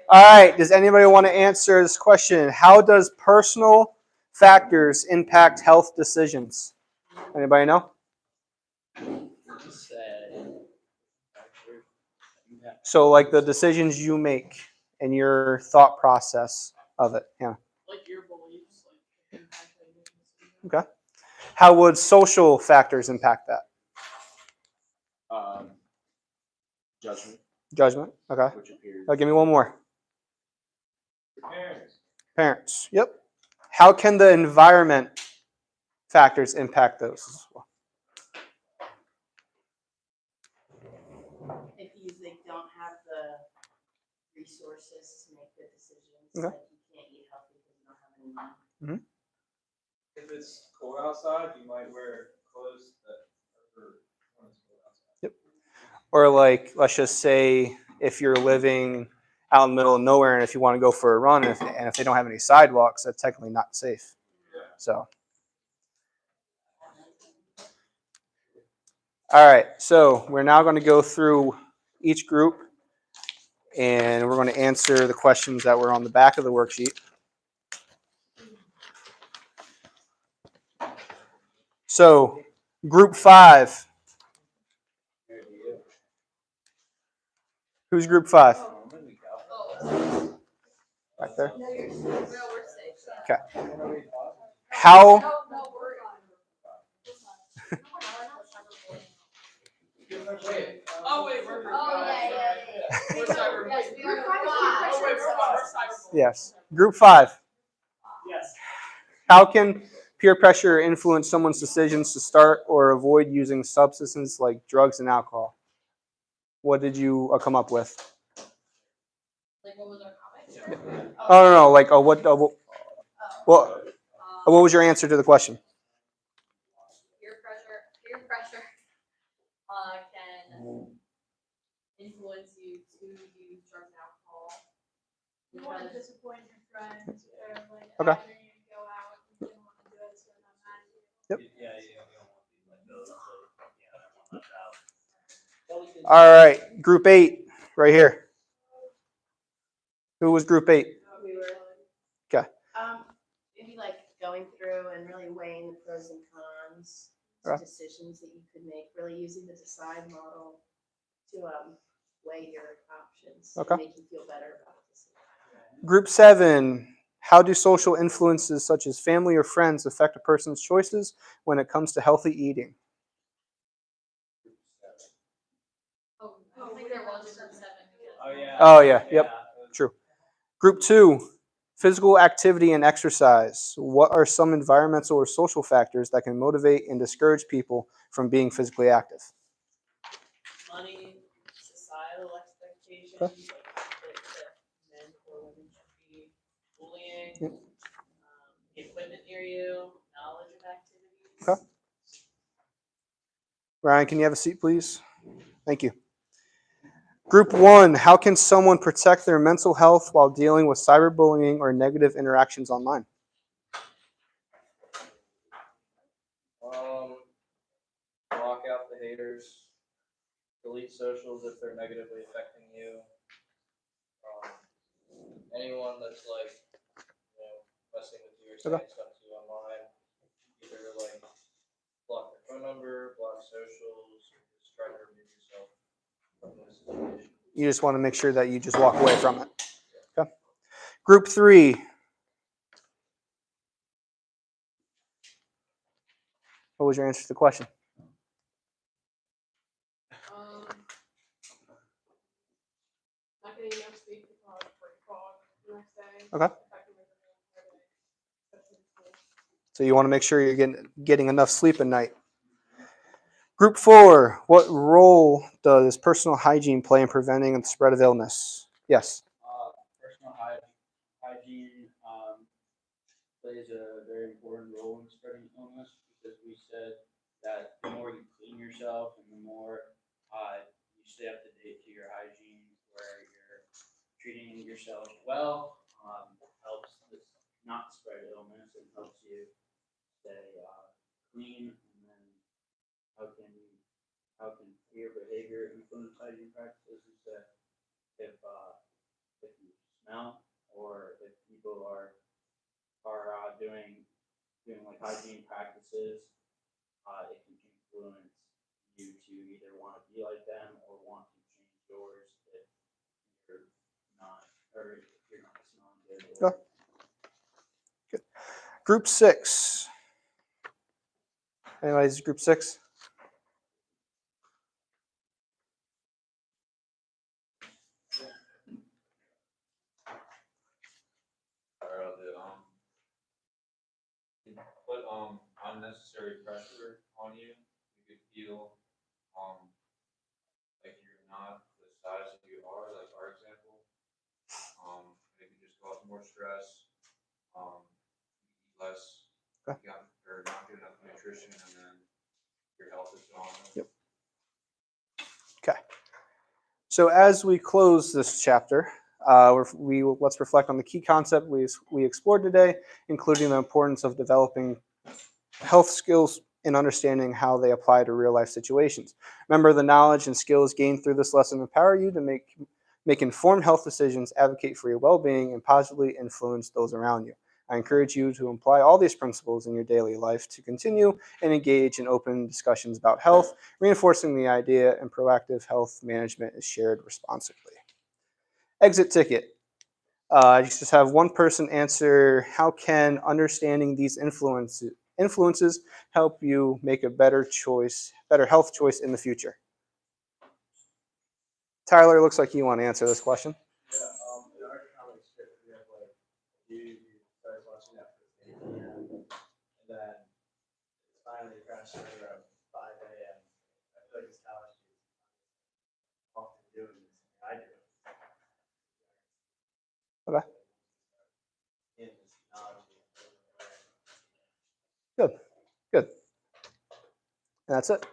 All right, does anybody want to answer this question? How does personal factors impact health decisions? Anybody know? So, like the decisions you make and your thought process of it. Yeah. Like your beliefs, like impact how you make decisions. Okay. How would social factors impact that? Judgment. Judgment. Okay. Which appears. Give me one more. Parents. Parents. Yep. How can the environment factors impact those as well? If you don't have the resources to make good decisions, Okay. like you can't eat healthy because you don't have any money. Mm-hmm. If it's cold outside, you might wear clothes that are for when it's cold outside. Yep. Or like, let's just say if you're living out in the middle of nowhere and if you want to go for a run and if they don't have any sidewalks, that's technically not safe. So. All right, so we're now going to go through each group and we're going to answer the questions that were on the back of the worksheet. So, group 5. Who's group 5? Right there. Okay. How? Oh wait, we're Yes. Group 5. Yes. How can peer pressure influence someone's decisions to start or avoid using substances like drugs and alcohol? What did you come up with? Like what was our comment? Oh no, like what was your answer to the question? Peer pressure can influence you to use drugs and alcohol. You don't want to disappoint your friends or like Okay. after you go out and you don't want to do it, so they're not mad at you. Yep. Yeah, you don't want to be like those. All right, group 8, right here. Who was group 8? We were. Okay. Maybe like going through and really weighing the pros and cons to Okay. decisions that you could make, really using the decide model to weigh your options Okay. and make you feel better about it. Group 7. How do social influences such as family or friends affect a person's choices when it comes to healthy eating? I think there was a 7. Oh yeah. Oh yeah, yep, true. Group 2. Physical activity and exercise. What are some environmental or social factors that can motivate and discourage people from being physically active? Money, societal expectations, Okay. like that men or women should be bullying, Yep. The equipment near you, knowledge of activities. Okay. Ryan, can you have a seat, please? Thank you. Group 1, how can someone protect their mental health while dealing with cyberbullying or negative interactions online? Block out the haters. Delete socials if they're negatively affecting you. Anyone that's like, messing with you or saying stuff to you online, either like block their phone number, block socials, or just try to remove yourself from the situation. You just want to make sure that you just walk away from it. Okay. Group 3. What was your answer to the question? Not getting enough sleep because brain fog the next day. Okay. So you want to make sure you're getting enough sleep at night. Group 4, what role does personal hygiene play in preventing the spread of illness? Yes. Personal hygiene plays a very important role in spreading illness because we said that the more you clean yourself and the more you stay up to date to your hygiene, where you're treating yourself well, helps this not spread illness and helps you stay clean. And then how can clear behavior influence hygiene practices? Is that if you smell or if people are doing like hygiene practices, it can influence you to either want to be like them or want to change yours if you're not smelling good. Go. Good. Group 6. Anybody's group 6? Put unnecessary pressure on you. You could feel like you're not the size that you are, like our example. It could just cause more stress, eat less, or not get enough nutrition, and then your health is gone. Yep. Okay. So as we close this chapter, let's reflect on the key concept we explored today, including the importance of developing health skills and understanding how they apply to real life situations. Remember, the knowledge and skills gained through this lesson empower you to make informed health decisions, advocate for your well-being, and positively influence those around you. I encourage you to apply all these principles in your daily life to continue and engage in open discussions about health, reinforcing the idea and proactive health management is shared responsibly. Exit ticket. You just have one person answer, how can understanding these influences help you make a better health choice in the future? Tyler, looks like you want to answer this question. Yeah, in our comic strip, we have like you started watching that for 8 p.m. and then it's finally crashing around 5 a.m. I feel like it's college students often doing this. I do it. Okay. In this technology. Good. Good. And that's it.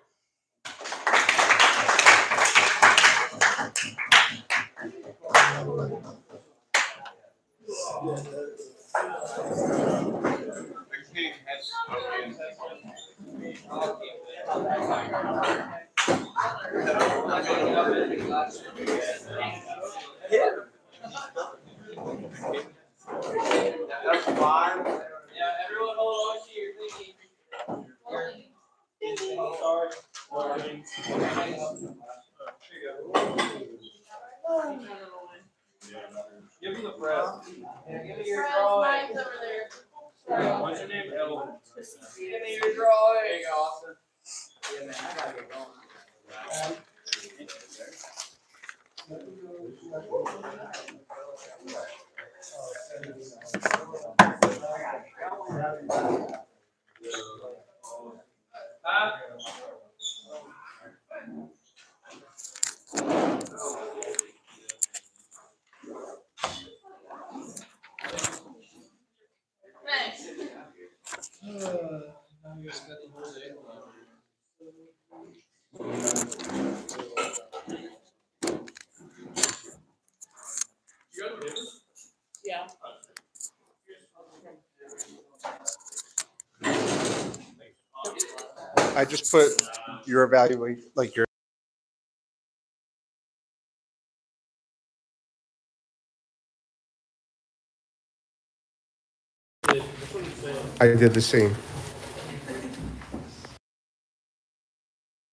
That's fine. Yeah, everyone hold on to your thinking. Sorry. Give me the press. Give me your drawing. Mine's over there. What's your name? Ellen. Give me your drawing. There you go, Austin. Yeah, man, I gotta get going. Thanks. Yeah. I just put your evaluate, like your. I did the same.